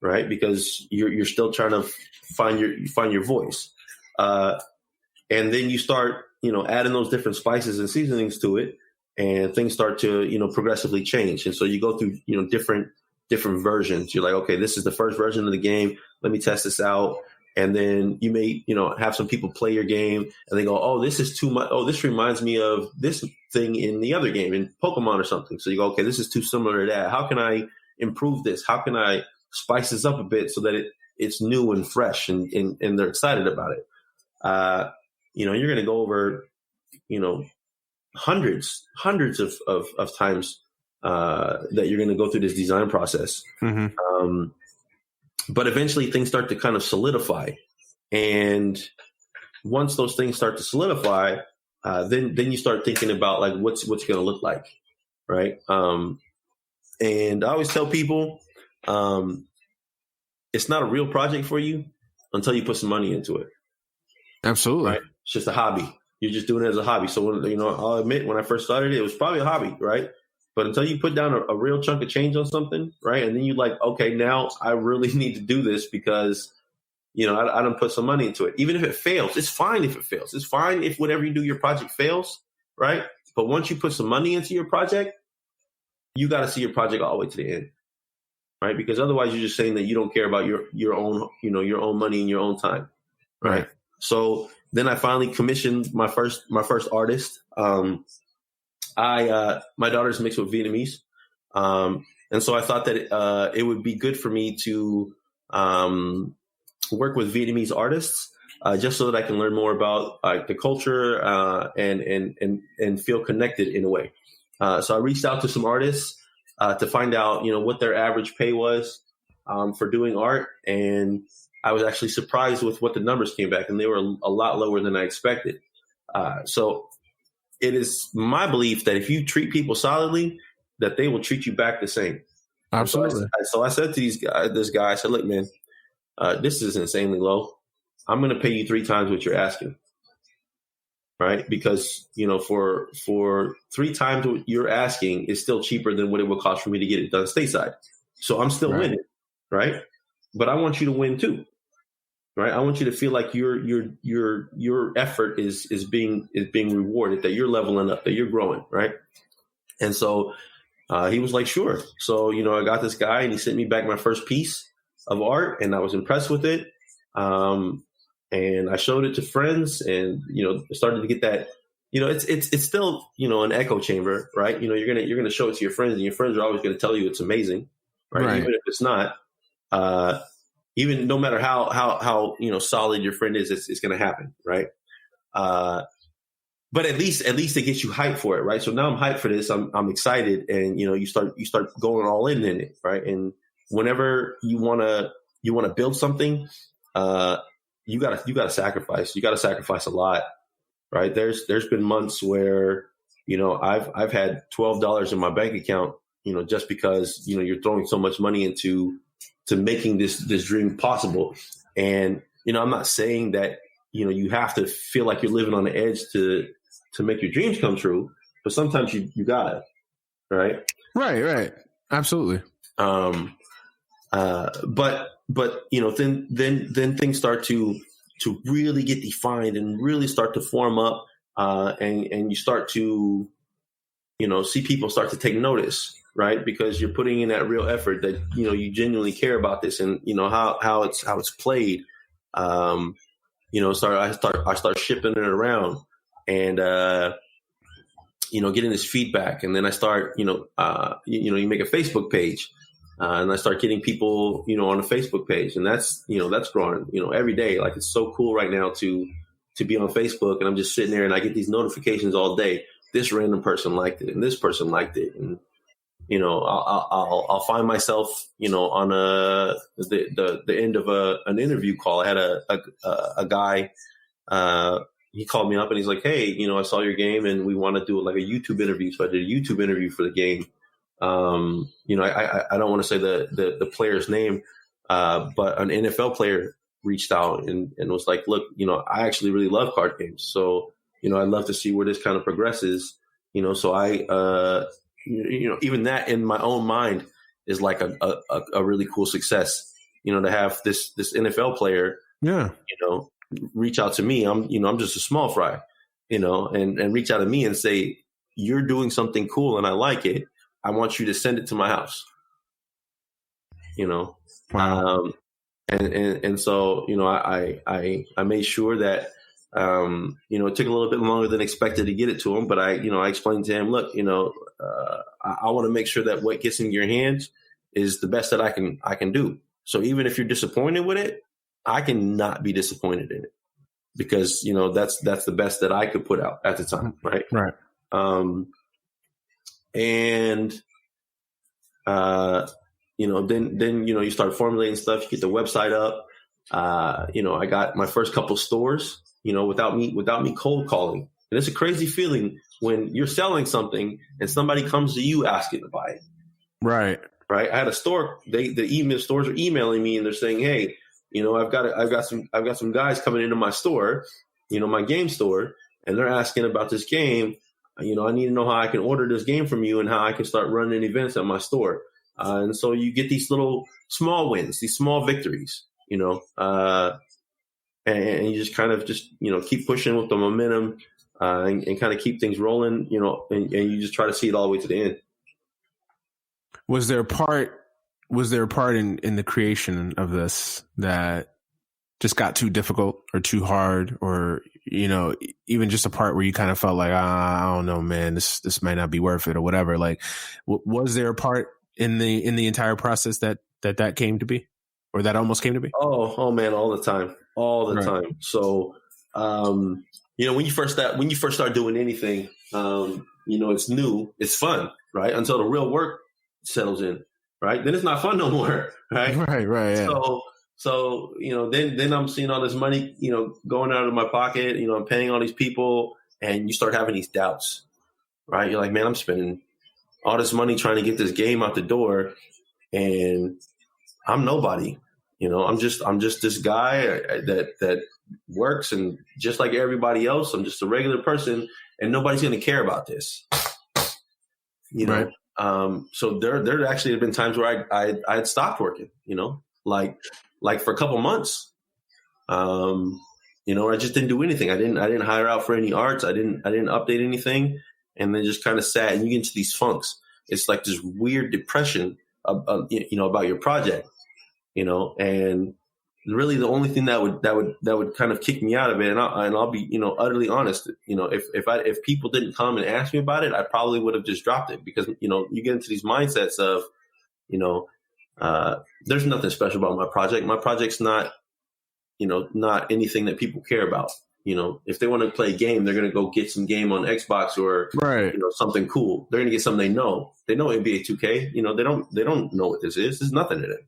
right? Because you're still trying to find your voice, and then you start adding those different spices and seasonings to it, and things start to progressively change. And so you go through different versions. You're like, okay, this is the first version of the game. Let me test this out. And then you may have some people play your game, and they go, oh, this is too much. Oh, this reminds me of this thing in the other game, in Pokemon or something. So you go, okay, this is too similar to that. How can I improve this? How can I spice this up a bit so that it's new and fresh, and they're excited about it? You're going to go over, hundreds of times that you're going to go through this design process. Mm-hmm. But eventually things start to kind of solidify. And once those things start to solidify, then you start thinking about like what's going to look like, right? And I always tell people, it's not a real project for you until you put some money into it. Absolutely. Right? It's just a hobby. You're just doing it as a hobby. So when, I'll admit, when I first started it was probably a hobby, right? But until you put down a real chunk of change on something, right? And then you like, okay, now I really need to do this because, I done put some money into it. Even if it fails, it's fine if it fails. It's fine if whatever you do, your project fails, right? But once you put some money into your project, you got to see your project all the way to the end, right? Because otherwise you're just saying that you don't care about your own, your own money and your own time, right? So then I finally commissioned my first artist. My daughter's mixed with Vietnamese. And so I thought that it would be good for me to work with Vietnamese artists, just so that I can learn more about the culture and feel connected in a way. So I reached out to some artists to find out, what their average pay was for doing art. And I was actually surprised with what the numbers came back, and they were a lot lower than I expected. So it is my belief that if you treat people solidly, that they will treat you back the same. Absolutely. So I said to this guy, I said, look, man, this is insanely low. I'm going to pay you 3 times what you're asking. Right. Because, for 3 times what you're asking is still cheaper than what it would cost for me to get it done stateside. So I'm still winning. Right. But I want you to win too. Right. I want you to feel like your effort is being rewarded, that you're leveling up, that you're growing. Right. And so he was like, sure. So, I got this guy and he sent me back my first piece of art and I was impressed with it. And I showed it to friends and, started to get that, it's still, an echo chamber, right? You're going to show it to your friends and your friends are always going to tell you it's amazing, right? Even if it's not, even no matter how solid your friend is, it's going to happen. Right. But at least it gets you hyped for it. Right. So now I'm hyped for this. I'm excited. And, you start going all in it. Right. And whenever you want to build something, you gotta sacrifice. You gotta sacrifice a lot, right? There's been months where, I've had $12 in my bank account, just because, you're throwing so much money into making this dream possible. And, I'm not saying that, you have to feel like you're living on the edge to make your dreams come true, but sometimes you gotta, right? Right. Absolutely. But then things start to really get defined and really start to form up, and you start to, see people start to take notice, right? Because you're putting in that real effort that, you genuinely care about this and, how it's played. I start shipping it around and, getting this feedback. And then I start, you make a Facebook page. And I start getting people, on a Facebook page, and that's growing, every day. Like, it's so cool right now to be on Facebook, and I'm just sitting there and I get these notifications all day. This random person liked it and this person liked it. And, I'll find myself, on the end of an interview call. I had a guy, he called me up and he's like, hey, I saw your game and we want to do like a YouTube interview. So I did a YouTube interview for the game. I don't want to say the player's name, but an NFL player reached out and was like, look, I actually really love card games. So, I'd love to see where this kind of progresses, so I, even that in my own mind is like a really cool success, to have this NFL player, reach out to me. I'm just a small fry, and reach out to me and say, you're doing something cool and I like it. I want you to send it to my house, Wow. And so, I made sure that, it took a little bit longer than expected to get it to him, but I explained to him, look, I want to make sure that what gets in your hands is the best that I can do. So even if you're disappointed with it, I can not be disappointed in it because, that's the best that I could put out at the time. Right. Right. And, then you start formulating stuff, you get the website up. I got my first couple stores, without me cold calling. And it's a crazy feeling when you're selling something and somebody comes to you asking to buy it. Right. Right. I had a store, the stores are emailing me and they're saying, hey, I've got some guys coming into my store, my game store, and they're asking about this game. I need to know how I can order this game from you and how I can start running events at my store. And so you get these little small wins, these small victories, and you just kind of keep pushing with the momentum and kind of keep things rolling, and you just try to see it all the way to the end. Was there a part in the creation of this that just got too difficult or too hard, or, even just a part where you kind of felt like, I don't know, man, this might not be worth it or whatever? Like, was there a part in the entire process that came to be, or that almost came to be? Oh man, all the time. Time. So, when you first start doing anything, it's new, it's fun, right? Until the real work settles in, right? Then it's not fun no more, right? Right. Yeah. So, then I'm seeing all this money, going out of my pocket, I'm paying all these people, and you start having these doubts, right? You're like, man, I'm spending all this money trying to get this game out the door and I'm nobody, I'm just this guy that works, and just like everybody else, I'm just a regular person, and nobody's going to care about this. Right. So there actually have been times where I had stopped working, like for a couple months. I just didn't do anything. I didn't hire out for any arts. I didn't update anything, and then just kind of sat. And you get into these funks. It's like this weird depression, about your project, and really the only thing that would kind of kick me out of it. And I'll be, utterly honest. If people didn't come and ask me about it, I probably would have just dropped it, because, you get into these mindsets of, there's nothing special about my project. My project's not anything that people care about. If they want to play a game, they're going to go get some game on Xbox or, something cool. They're going to get something they know. They know NBA 2K. They don't know what this is. There's nothing in it.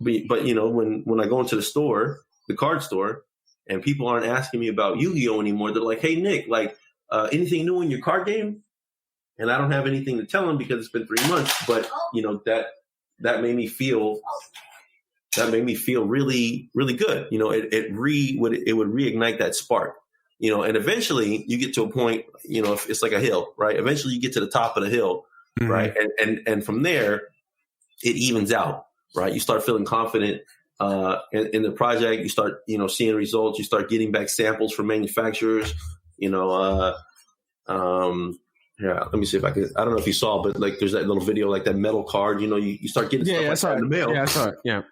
But when I go into the store, the card store, and people aren't asking me about Yu-Gi-Oh anymore, they're like, "Hey, Nick, anything new in your card game?" And I don't have anything to tell them because it's been 3 months. But that made me feel really, really good. It would reignite that spark. And eventually you get to a point, if it's like a hill, right? Eventually you get to the top of the hill, mm-hmm. right? And from there it evens out. Right. You start feeling confident in the project. You start, seeing results. You start getting back samples from manufacturers. Let me see if I can. I don't know if you saw, but there's that little video, like that metal card. You start getting stuff in the mail. Yeah, I saw it. Yeah.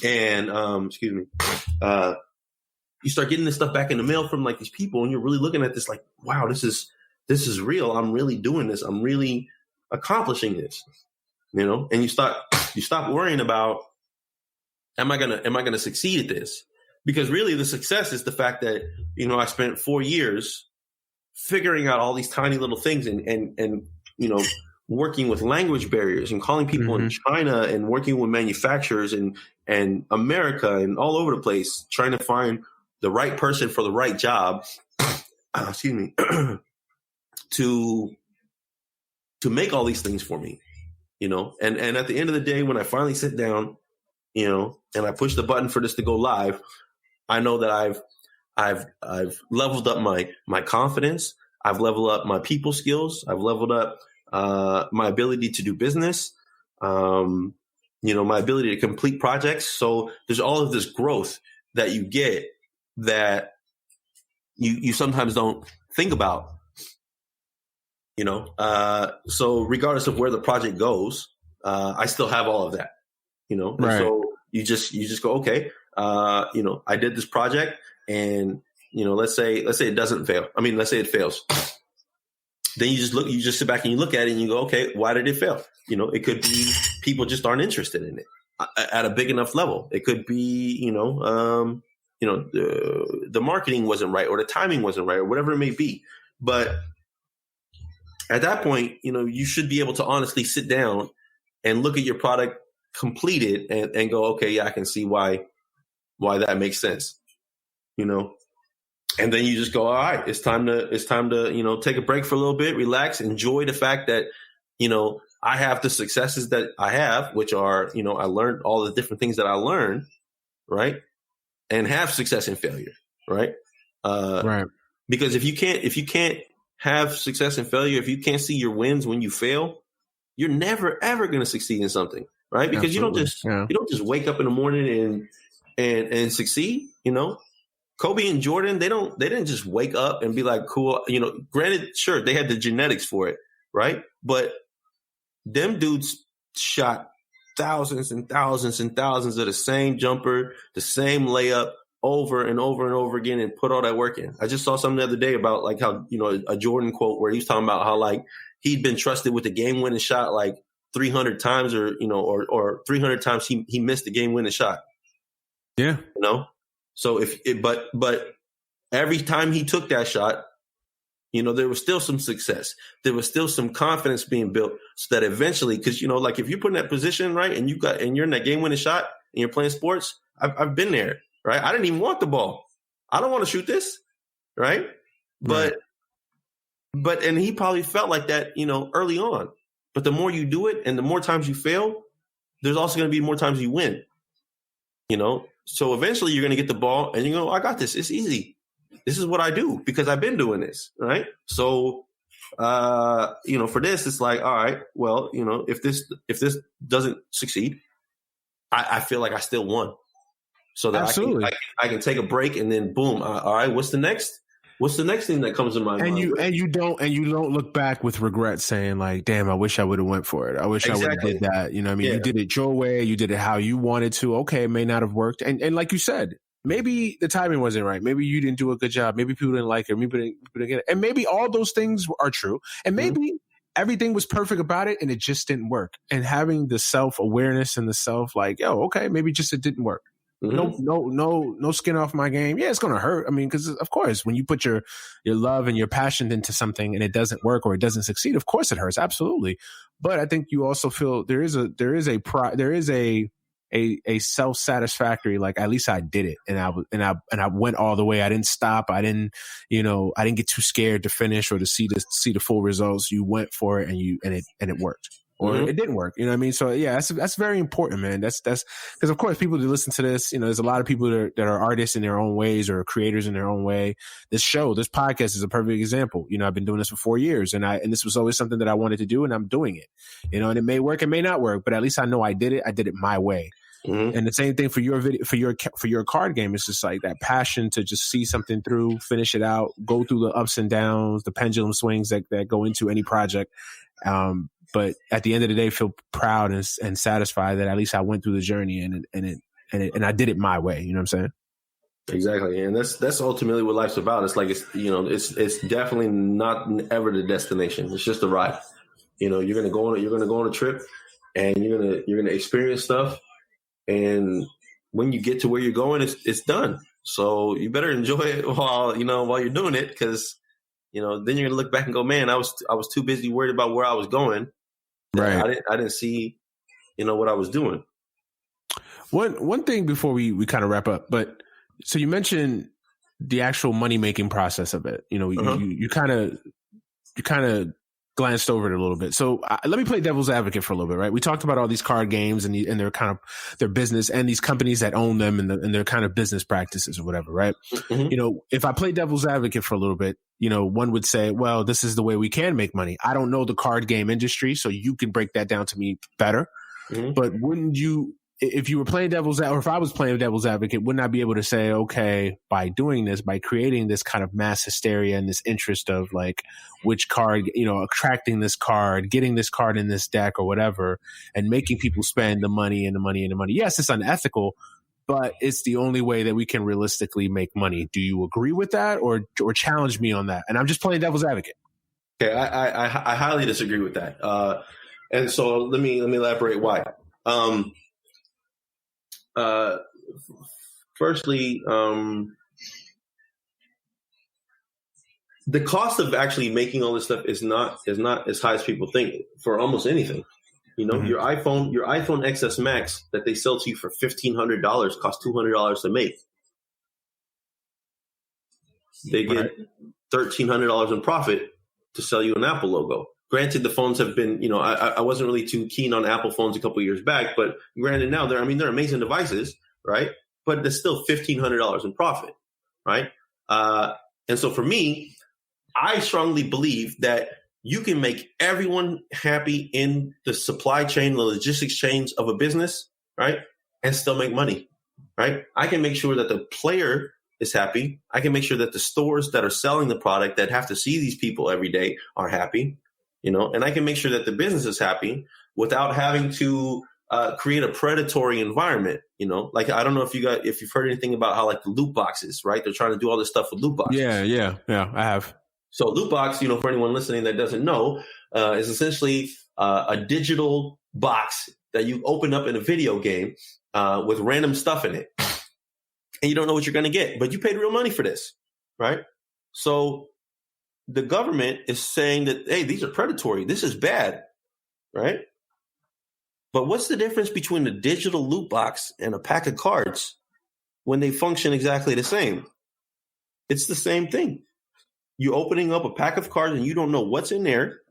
And excuse me. You start getting this stuff back in the mail from these people, and you're really looking at this like, wow, this is real. I'm really doing this. I'm really accomplishing this. And you stop worrying about, am I gonna succeed at this? Because really the success is the fact that, I spent 4 years figuring out all these tiny little things and working with language barriers and calling people mm-hmm. in China and working with manufacturers and America and all over the place, trying to find the right person for the right job, excuse me, to make all these things for me. And at the end of the day, when I finally sit down, and I push the button for this to go live, I know that I've leveled up my confidence. I've leveled up my people skills. I've leveled up my ability to do business. My ability to complete projects. So there's all of this growth that you get that you sometimes don't think about. So regardless of where the project goes, I still have all of that, Right. So you just go, okay, I did this project, and, let's say it doesn't fail. I mean, let's say it fails. Then you just sit back and you look at it and you go, okay, why did it fail? It could be people just aren't interested in it at a big enough level. It could be, the marketing wasn't right, or the timing wasn't right, or whatever it may be. But at that point, you should be able to honestly sit down and look at your product completed and go, okay, yeah, I can see why that makes sense, and then you just go, all right, it's time to, take a break for a little bit, relax, enjoy the fact that, I have the successes that I have, which are, I learned all the different things that I learned, right. And have success and failure. Right. Right. Because if you can't have success and failure, if you can't see your wins when you fail, you're never ever going to succeed in something, right? Because Absolutely. You don't just wake up in the morning and succeed. Kobe and Jordan, they didn't just wake up and be like, cool. Granted, sure, they had the genetics for it, right? But them dudes shot thousands and thousands and thousands of the same jumper, the same layup, over and over and over again, and put all that work in. I just saw something the other day about how, a Jordan quote where he was talking about how he'd been trusted with the game winning shot 300 times or 300 times he missed the game winning shot. Yeah. So but every time he took that shot, there was still some success. There was still some confidence being built, so that eventually, because, if you put in that position, right, and you're in that game winning shot and you're playing sports, I've been there. Right. I didn't even want the ball. I don't want to shoot this. Right. But and he probably felt like that, early on. But the more you do it and the more times you fail, there's also going to be more times you win. So eventually you're going to get the ball and you go, I got this. It's easy. This is what I do because I've been doing this. Right. So, for this, it's like, all right, well, if this doesn't succeed, I feel like I still won. So that I can take a break and then boom. All right. What's the next thing that comes in my mind? And you don't look back with regret saying like, damn, I wish I would have went for it. I wish I would have did that. You know what I mean? Yeah. You did it your way. You did it how you wanted to. Okay. It may not have worked. And like you said, maybe the timing wasn't right. Maybe you didn't do a good job. Maybe people didn't like it. Maybe people didn't get it. And maybe all those things are true. And maybe everything was perfect about it and it just didn't work. And having the self-awareness and the self like, okay, maybe just it didn't work. No skin off my game. Yeah, it's going to hurt. I mean, because of course, when you put your love and your passion into something and it doesn't work or it doesn't succeed, of course it hurts. Absolutely. But I think you also feel there is a self-satisfactory, like at least I did it and I went all the way. I didn't stop. I didn't get too scared to finish or to see the full results. You went for it and it worked. Or it didn't work, you know what I mean? So yeah, that's very important, man. That's because of course people that listen to this, there's a lot of people that are artists in their own ways or creators in their own way. This podcast is a perfect example. I've been doing this for 4 years and this was always something that I wanted to do and I'm doing it, and it may work, it may not work, but at least I know I did it. I did it my way. And the same thing for your video, for your card game. It's just like that passion to just see something through, finish it out, go through the ups and downs, the pendulum swings that go into any project. But at the end of the day, feel proud and satisfied that at least I went through the journey and I did it my way. You know what I'm saying? Exactly, and that's ultimately what life's about. It's like it's definitely not ever the destination. It's just a ride. You're gonna go on a trip, and you're gonna experience stuff. And when you get to where you're going, it's done. So you better enjoy it while you're doing it, because then you're gonna look back and go, man, I was too busy worried about where I was going. Right. I didn't see, what I was doing. One thing before we kind of wrap up, but so you mentioned the actual money making process of it. You kind of glanced over it a little bit. So let me play devil's advocate for a little bit, right? We talked about all these card games and their kind of their business and these companies that own them and their kind of business practices or whatever, right? Mm-hmm. If I play devil's advocate for a little bit, one would say, well, this is the way we can make money. I don't know the card game industry, so you can break that down to me better. Mm-hmm. But wouldn't you, if you were playing or if I was playing devil's advocate, wouldn't I be able to say, okay, by doing this, by creating this kind of mass hysteria and this interest of like which card, attracting this card, getting this card in this deck or whatever, and making people spend the money and the money and the money. Yes, it's unethical, but it's the only way that we can realistically make money. Do you agree with that or challenge me on that? And I'm just playing devil's advocate. Okay, I highly disagree with that. And so let me elaborate why. Firstly, the cost of actually making all this stuff is not as high as people think for almost anything. Mm-hmm. Your iPhone XS Max that they sell to you for $1,500 costs $200 to make. They get $1,300 in profit to sell you an Apple logo. Granted, the phones have been, I wasn't really too keen on Apple phones a couple of years back, but granted now they're amazing devices, right? But there's still $1,500 in profit, right? And so for me, I strongly believe that you can make everyone happy in the supply chain, the logistics chains of a business, right? And still make money, right? I can make sure that the player is happy. I can make sure that the stores that are selling the product that have to see these people every day are happy, and I can make sure that the business is happy without having to create a predatory environment. Like, I don't know if you've heard anything about how like the loot boxes, right? They're trying to do all this stuff with loot boxes. Yeah, I have. So loot box, for anyone listening that doesn't know, is essentially a digital box that you open up in a video game with random stuff in it. And you don't know what you're going to get, but you paid real money for this, right? So the government is saying that, hey, these are predatory. This is bad, right? But what's the difference between a digital loot box and a pack of cards when they function exactly the same? It's the same thing. You're opening up a pack of cards and you don't know what's in there,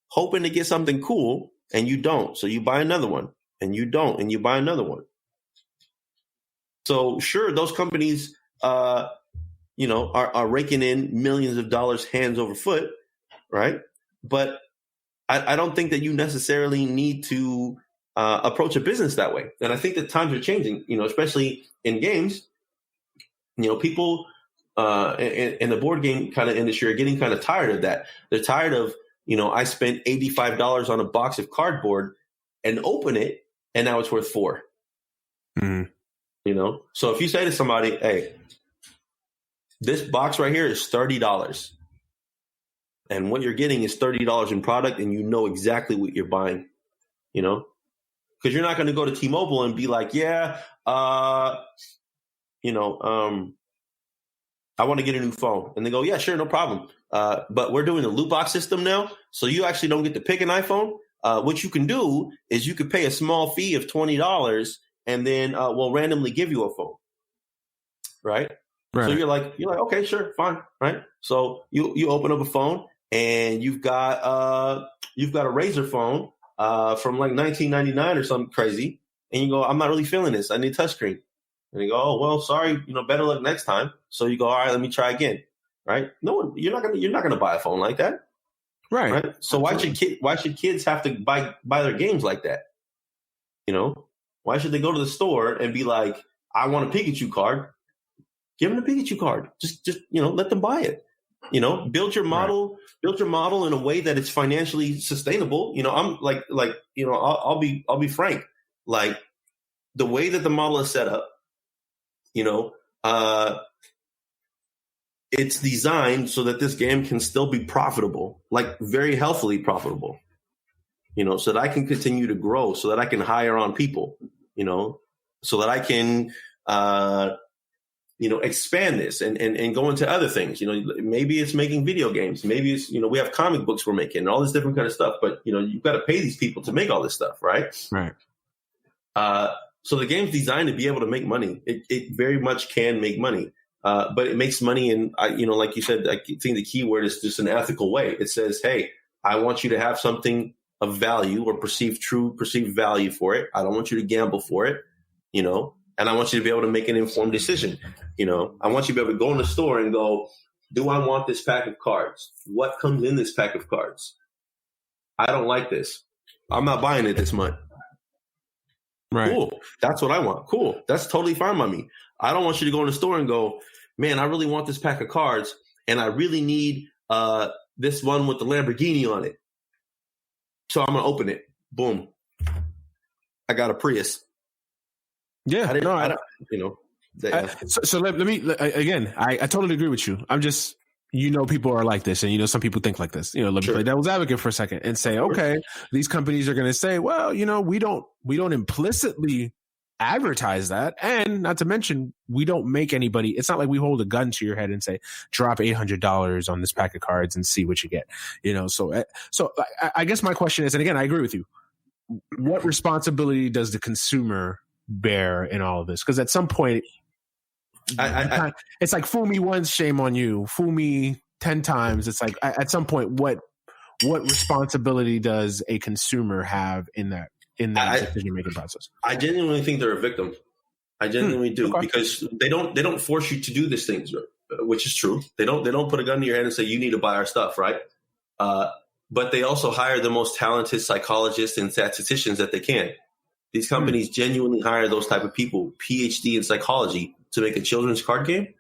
hoping to get something cool, and you don't. So you buy another one, and you don't, and you buy another one. So sure, those companies, are raking in millions of dollars hands over foot, right? But I don't think that you necessarily need to approach a business that way. And I think that times are changing, especially in games. People in the board game kind of industry are getting kind of tired of that. They're tired of, I spent $85 on a box of cardboard and open it, and now it's worth $4. Mm-hmm. So if you say to somebody, hey, this box right here is $30. And what you're getting is $30 in product, and you know exactly what you're buying, because you're not going to go to T-Mobile and be like, I want to get a new phone. And they go, yeah, sure, no problem. But we're doing a loot box system now, so you actually don't get to pick an iPhone. What you can do is you could pay a small fee of $20, and then we'll randomly give you a phone, right? So you're like, okay, sure, fine, right? So you open up a phone, and you've got a Razr phone from like 1999 or something crazy, and you go, I'm not really feeling this. I need touchscreen. And you go, oh well, sorry, better luck next time. So you go, all right, let me try again, right? No, you're not gonna buy a phone like that, right? So Absolutely. why should kids have to buy their games like that? Why should they go to the store and be like, I want a Pikachu card? Give them a Pikachu card. Just let them buy it. Build your model in a way that it's financially sustainable. I'm I'll be frank. Like the way that the model is set up, it's designed so that this game can still be profitable, like very healthily profitable, so that I can continue to grow, so that I can hire on people, so that I can, expand this and go into other things. Maybe it's making video games. Maybe it's, we have comic books we're making and all this different kind of stuff, but you've got to pay these people to make all this stuff. Right. Right. So the game's designed to be able to make money. It very much can make money, but it makes money in, like you said, I think the key word is just an ethical way. It says, hey, I want you to have something of value or perceived value for it. I don't want you to gamble for it, and I want you to be able to make an informed decision. I want you to be able to go in the store and go, do I want this pack of cards? What comes in this pack of cards? I don't like this. I'm not buying it this month. Right. Cool. That's what I want. Cool. That's totally fine by me. I don't want you to go in the store and go, man, I really want this pack of cards, and I really need this one with the Lamborghini on it. So I'm going to open it. Boom. I got a Prius. Yeah. So let me, again, I totally agree with you. I'm just, people are like this, and, some people think like this. Let me play devil's advocate for a second and say, okay, these companies are going to say, well, we don't implicitly advertise that. And not to mention, we don't make anybody, it's not like we hold a gun to your head and say, drop $800 on this pack of cards and see what you get. So I guess my question is, and again, I agree with you. What responsibility does the consumer bear in all of this? Because at some point, it's like, fool me once, shame on you. Fool me 10 times. It's like, at some point, what responsibility does a consumer have in that decision making process? I genuinely think they're a victim. I genuinely do, okay. Because they don't force you to do these things, which is true. They don't put a gun to your head and say you need to buy our stuff, right? But they also hire the most talented psychologists and statisticians that they can. These companies genuinely hire those type of people, PhD in psychology, to make a children's card game.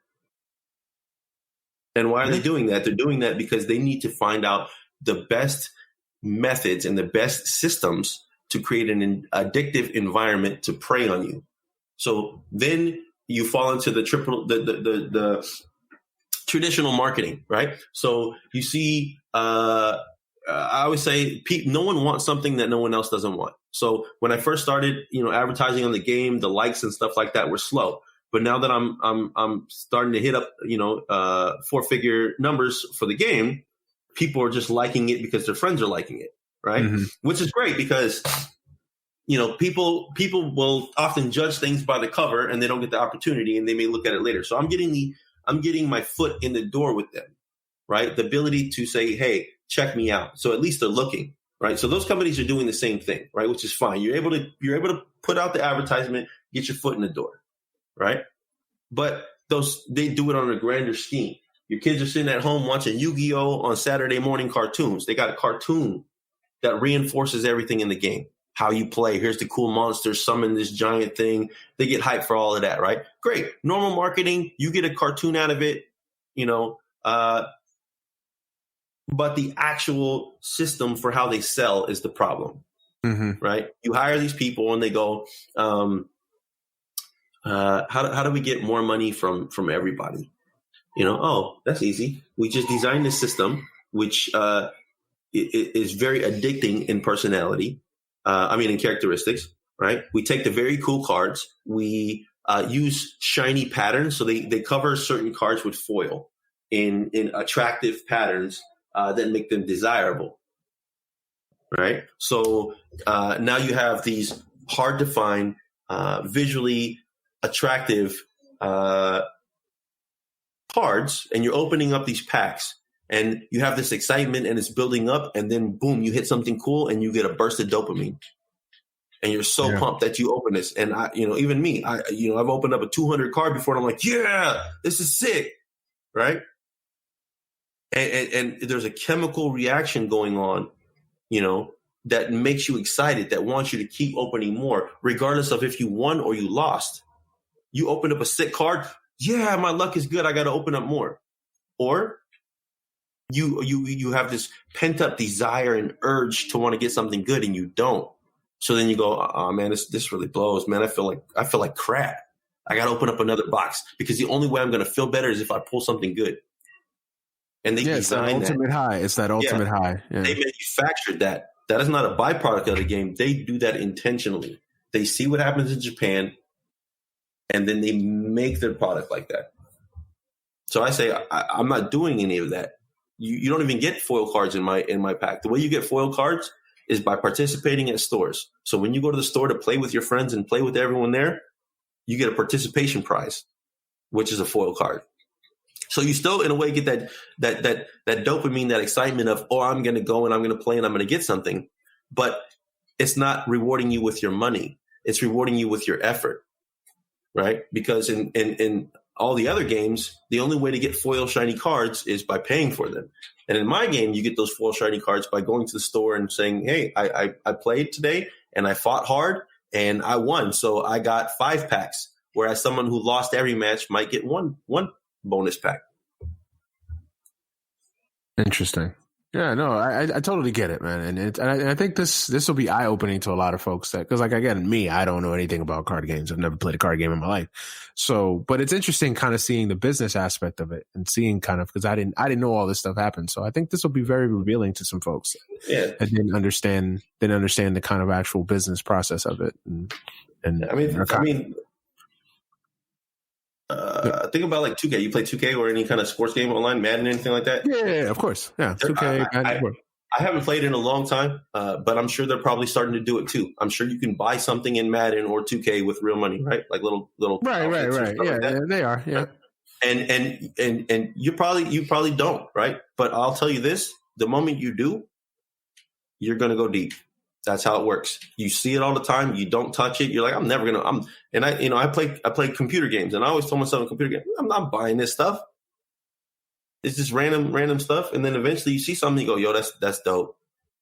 And why are they doing that? They're doing that because they need to find out the best methods and the best systems to create an addictive environment to prey on you. So then you fall into the traditional marketing, right? So you see, I always say, no one wants something that no one else doesn't want. So when I first started, advertising on the game, the likes and stuff like that were slow. But now that I'm starting to hit up, 4-figure numbers for the game, people are just liking it because their friends are liking it, right? Mm-hmm. Which is great because, people will often judge things by the cover and they don't get the opportunity and they may look at it later. So I'm getting my foot in the door with them, right? The ability to say, hey, check me out. So at least they're looking, right? So those companies are doing the same thing, right? Which is fine. You're able to put out the advertisement, get your foot in the door. right? But they do it on a grander scheme. Your kids are sitting at home watching Yu-Gi-Oh! On Saturday morning cartoons. They got a cartoon that reinforces everything in the game. How you play. Here's the cool monster. Summon this giant thing. They get hyped for all of that, right? Great. Normal marketing. You get a cartoon out of it, but the actual system for how they sell is the problem, right? You hire these people and they go, how do we get more money from everybody? That's easy. We just designed this system, which is very addicting in personality. In characteristics, right? We take the very cool cards. We use shiny patterns. So they cover certain cards with foil in attractive patterns that make them desirable, right? So now you have these hard to find, visually attractive cards, and you're opening up these packs. And you have this excitement and it's building up, and then boom, you hit something cool and you get a burst of dopamine. And you're so pumped that you open this. And even me, I've opened up a 200 card before and I'm like, yeah, this is sick. Right. And there's a chemical reaction going on, that makes you excited, that wants you to keep opening more, regardless of if you won or you lost. You opened up a sick card. Yeah, my luck is good. I got to open up more. Or you have this pent up desire and urge to want to get something good, and you don't. So then you go, oh man, this really blows, man. I feel like crap. I got to open up another box because the only way I'm going to feel better is if I pull something good. And they designed it's that ultimate high. It's that ultimate high. Yeah. They manufactured that. That is not a byproduct of the game. They do that intentionally. They see what happens in Japan, and then they make their product like that. So I say I'm not doing any of that. You don't even get foil cards in my pack. The way you get foil cards is by participating at stores. So when you go to the store to play with your friends and play with everyone there, you get a participation prize, which is a foil card. So you still, in a way, get that dopamine, that excitement of, oh, I'm going to go and I'm going to play and I'm going to get something. But it's not rewarding you with your money. It's rewarding you with your effort, right? Because in all the other games, the only way to get foil shiny cards is by paying for them. And in my game, you get those foil shiny cards by going to the store and saying, hey, I played today and I fought hard and I won. So I got 5 packs, whereas someone who lost every match might get one bonus pack. Interesting. Yeah, no, I totally get it, man. And I think this will be eye opening to a lot of folks because, like, again, me, I don't know anything about card games. I've never played a card game in my life. So, but it's interesting kind of seeing the business aspect of it and seeing kind of, because I didn't know all this stuff happened. So I think this will be very revealing to some folks. Yeah. And didn't understand the kind of actual business process of it. Think about like 2K. You play 2K or any kind of sports game online, Madden, anything like that? Yeah, of course. Yeah, 2K. I haven't played in a long time, but I'm sure they're probably starting to do it too. I'm sure you can buy something in Madden or 2K with real money, right? Like little. Right. Yeah, they are. Yeah. And you probably don't, right? But I'll tell you this: the moment you do, you're going to go deep. That's how it works. You see it all the time. You don't touch it. You're like, I'm never going to, I play computer games, and I always told myself in computer games, I'm not buying this stuff. It's just random stuff. And then eventually you see something, you go, yo, that's dope.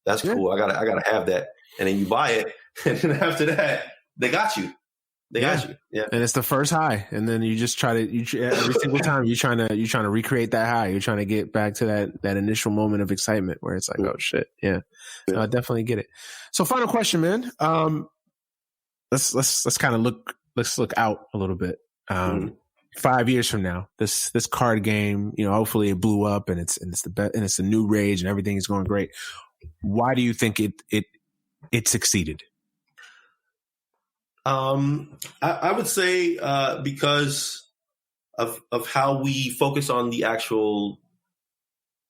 That's cool. I gotta have that. And then you buy it. And then after that, they got you. They got you. Yeah. And it's the first high. And then you just every single time you're trying to recreate that high. You're trying to get back to that initial moment of excitement where it's like, oh shit. Yeah. No, I definitely get it. So final question, man. Let's kind of look out a little bit. 5 years from now, this card game, hopefully it blew up and it's a new rage and everything is going great. Why do you think it succeeded? I would say because of how we focus on the actual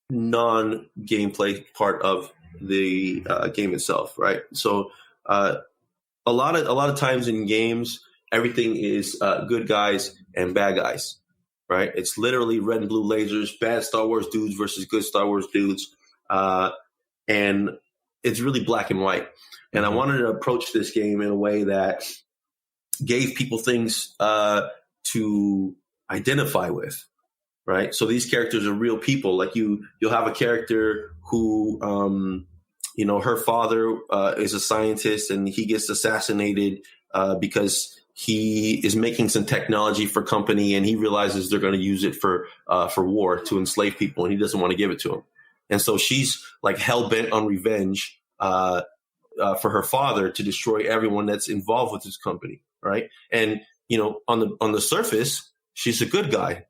non-gameplay part of the game itself, right? So a lot of times in games, everything is good guys and bad guys, right? It's literally red and blue lasers, bad Star Wars dudes versus good Star Wars dudes, and it's really black and white. And I wanted to approach this game in a way that gave people things to identify with, right? So these characters are real people. Like you'll have a character who, her father is a scientist and he gets assassinated because he is making some technology for company and he realizes they're going to use it for war to enslave people and he doesn't want to give it to them. And so she's like hell bent on revenge for her father to destroy everyone that's involved with his company, right? And on the surface, she's a good guy,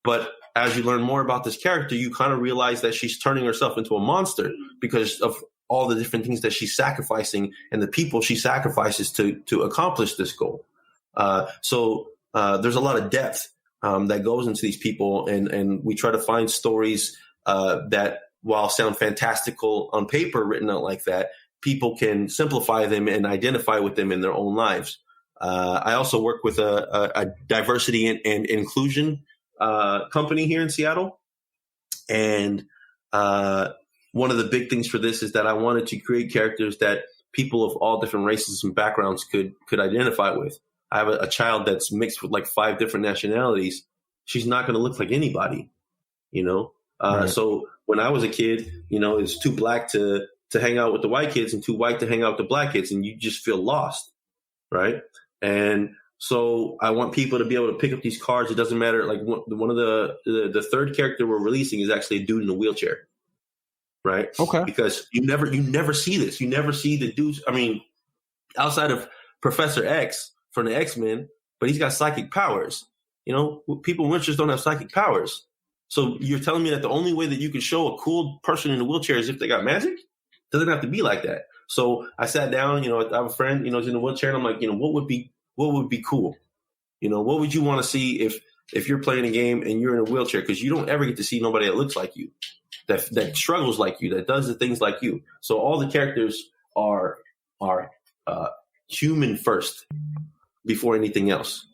but as you learn more about this character, you kind of realize that she's turning herself into a monster because of all the different things that she's sacrificing and the people she sacrifices to accomplish this goal. So there's a lot of depth that goes into these people, and we try to find stories that, while sound fantastical on paper, written out like that, people can simplify them and identify with them in their own lives. I also work with a diversity and inclusion company here in Seattle, and one of the big things for this is that I wanted to create characters that people of all different races and backgrounds could identify with. I have a child that's mixed with like 5 different nationalities. She's not going to look like anybody, Right. So when I was a kid, it's too black to hang out with the white kids and too white to hang out with the black kids, and you just feel lost, right? And so I want people to be able to pick up these cards. It doesn't matter. Like one of the third character we're releasing is actually a dude in a wheelchair. Right. Okay. Because you never see this. You never see the dudes. I mean, outside of Professor X from the X-Men, but he's got psychic powers. People in wheelchairs don't have psychic powers. So you're telling me that the only way that you can show a cool person in a wheelchair is if they got magic? Doesn't have to be like that. So I sat down, I have a friend, who's in a wheelchair, and I'm like, what would be cool? What would you want to see if you're playing a game and you're in a wheelchair? Because you don't ever get to see nobody that looks like you, that struggles like you, that does the things like you. So all the characters are human first before anything else,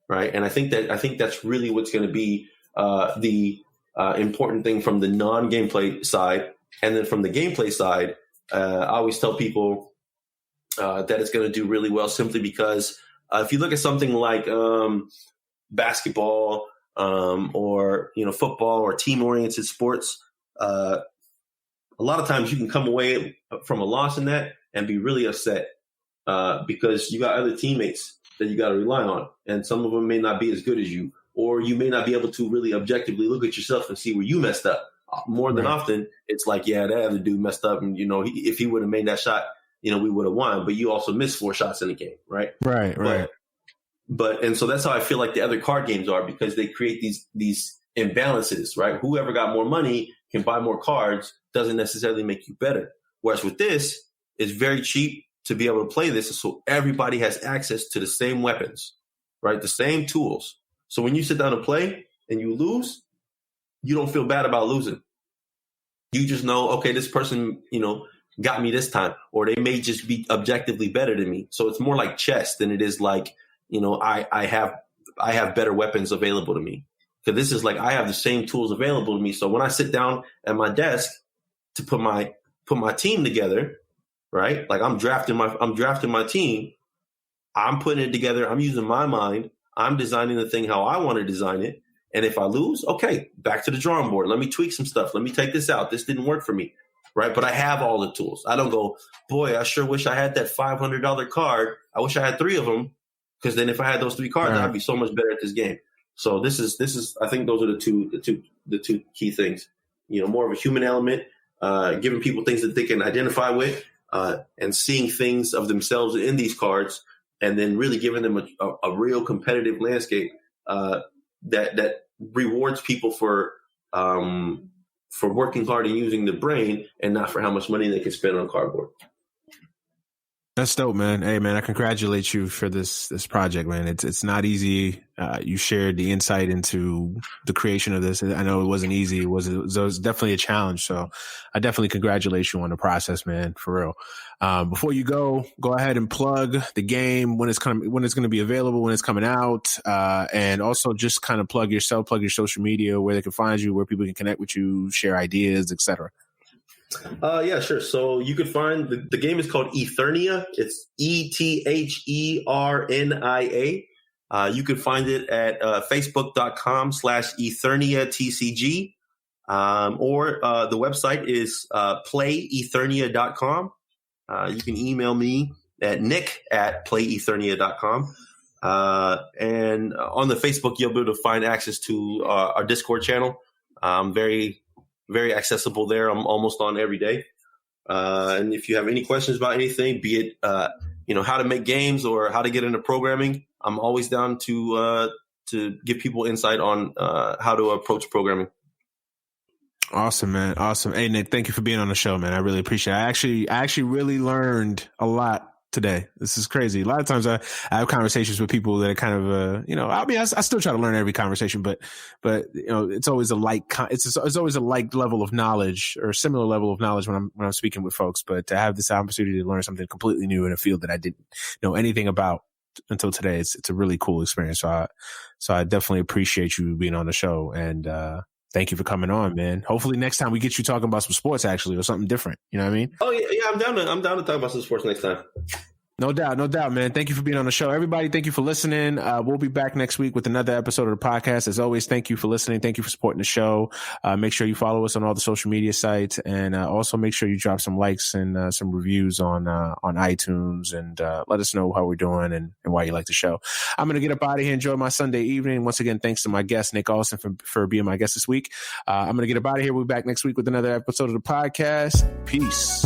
right? And I think that's really what's going to be the important thing from the non-gameplay side. And then from the gameplay side, I always tell people that it's going to do really well simply because if you look at something like basketball or football or team-oriented sports, a lot of times you can come away from a loss in that and be really upset because you got other teammates that you got to rely on, and some of them may not be as good as you, or you may not be able to really objectively look at yourself and see where you messed up. More than often, it's like, yeah, that other dude messed up, and if he would have made that shot, we would have won. But you also missed 4 shots in the game, right? Right. But and so that's how I feel like the other card games are, because they create these imbalances, right? Whoever got more money can buy more cards, doesn't necessarily make you better. Whereas with this, it's very cheap to be able to play this, so everybody has access to the same weapons, right? The same tools. So when you sit down and play and you lose, you don't feel bad about losing. You just know, okay, this person, got me this time, or they may just be objectively better than me. So it's more like chess than it is like, I have better weapons available to me. Because this is like, I have the same tools available to me. So when I sit down at my desk to put my team together, right? Like I'm drafting my team. I'm putting it together. I'm using my mind. I'm designing the thing how I want to design it. And if I lose, okay, back to the drawing board. Let me tweak some stuff. Let me take this out. This didn't work for me, right? But I have all the tools. I don't go, boy, I sure wish I had that $500 card. I wish I had 3 of them, because then if I had those 3 cards, I'd be so much better at this game. So this is. I think those are the two key things. More of a human element, giving people things that they can identify with, and seeing things of themselves in these cards, and then really giving them a real competitive landscape that rewards people for working hard and using the brain, and not for how much money they can spend on cardboard. That's dope, man. Hey, man, I congratulate you for this project, man. It's not easy. You shared the insight into the creation of this. I know it wasn't easy. It was definitely a challenge. So I definitely congratulate you on the process, man, for real. Before you go ahead and plug the game, when it's going to be available, when it's coming out, and also just kind of plug yourself, plug your social media, where they can find you, where people can connect with you, share ideas, etc. Yeah, sure. So you could find the game is called Eternia. It's ETHERNIA. You can find it at facebook.com/EtherniaTCG. Or the website is playethernia.com. You can email me at nick@playethernia.com. And on the Facebook, you'll be able to find access to our Discord channel. Very, very accessible there. I'm almost on every day. And if you have any questions about anything, be it how to make games or how to get into programming, I'm always down to give people insight on how to approach programming. Awesome, man. Awesome. Hey, Nick, thank you for being on the show, man. I really appreciate it. I actually really learned a lot today. This is crazy. A lot of times I have conversations with people that are kind of, I still try to learn every conversation, but it's always it's always a like level of knowledge or similar level of knowledge when I'm speaking with folks. But to have this opportunity to learn something completely new in a field that I didn't know anything about until today, it's a really cool experience. So I definitely appreciate you being on the show, and thank you for coming on, man. Hopefully next time we get you talking about some sports actually, or something different. You know what I mean? Oh yeah, I'm down to talk about some sports next time. No doubt, man. Thank you for being on the show. Everybody, thank you for listening. We'll be back next week with another episode of the podcast. As always, thank you for listening. Thank you for supporting the show. Make sure you follow us on all the social media sites, and also make sure you drop some likes and some reviews on iTunes, and let us know how we're doing and why you like the show. I'm going to get up out of here. Enjoy my Sunday evening. Once again, thanks to my guest, Nick Alston, for being my guest this week. I'm going to get up out of here. We'll be back next week with another episode of the podcast. Peace.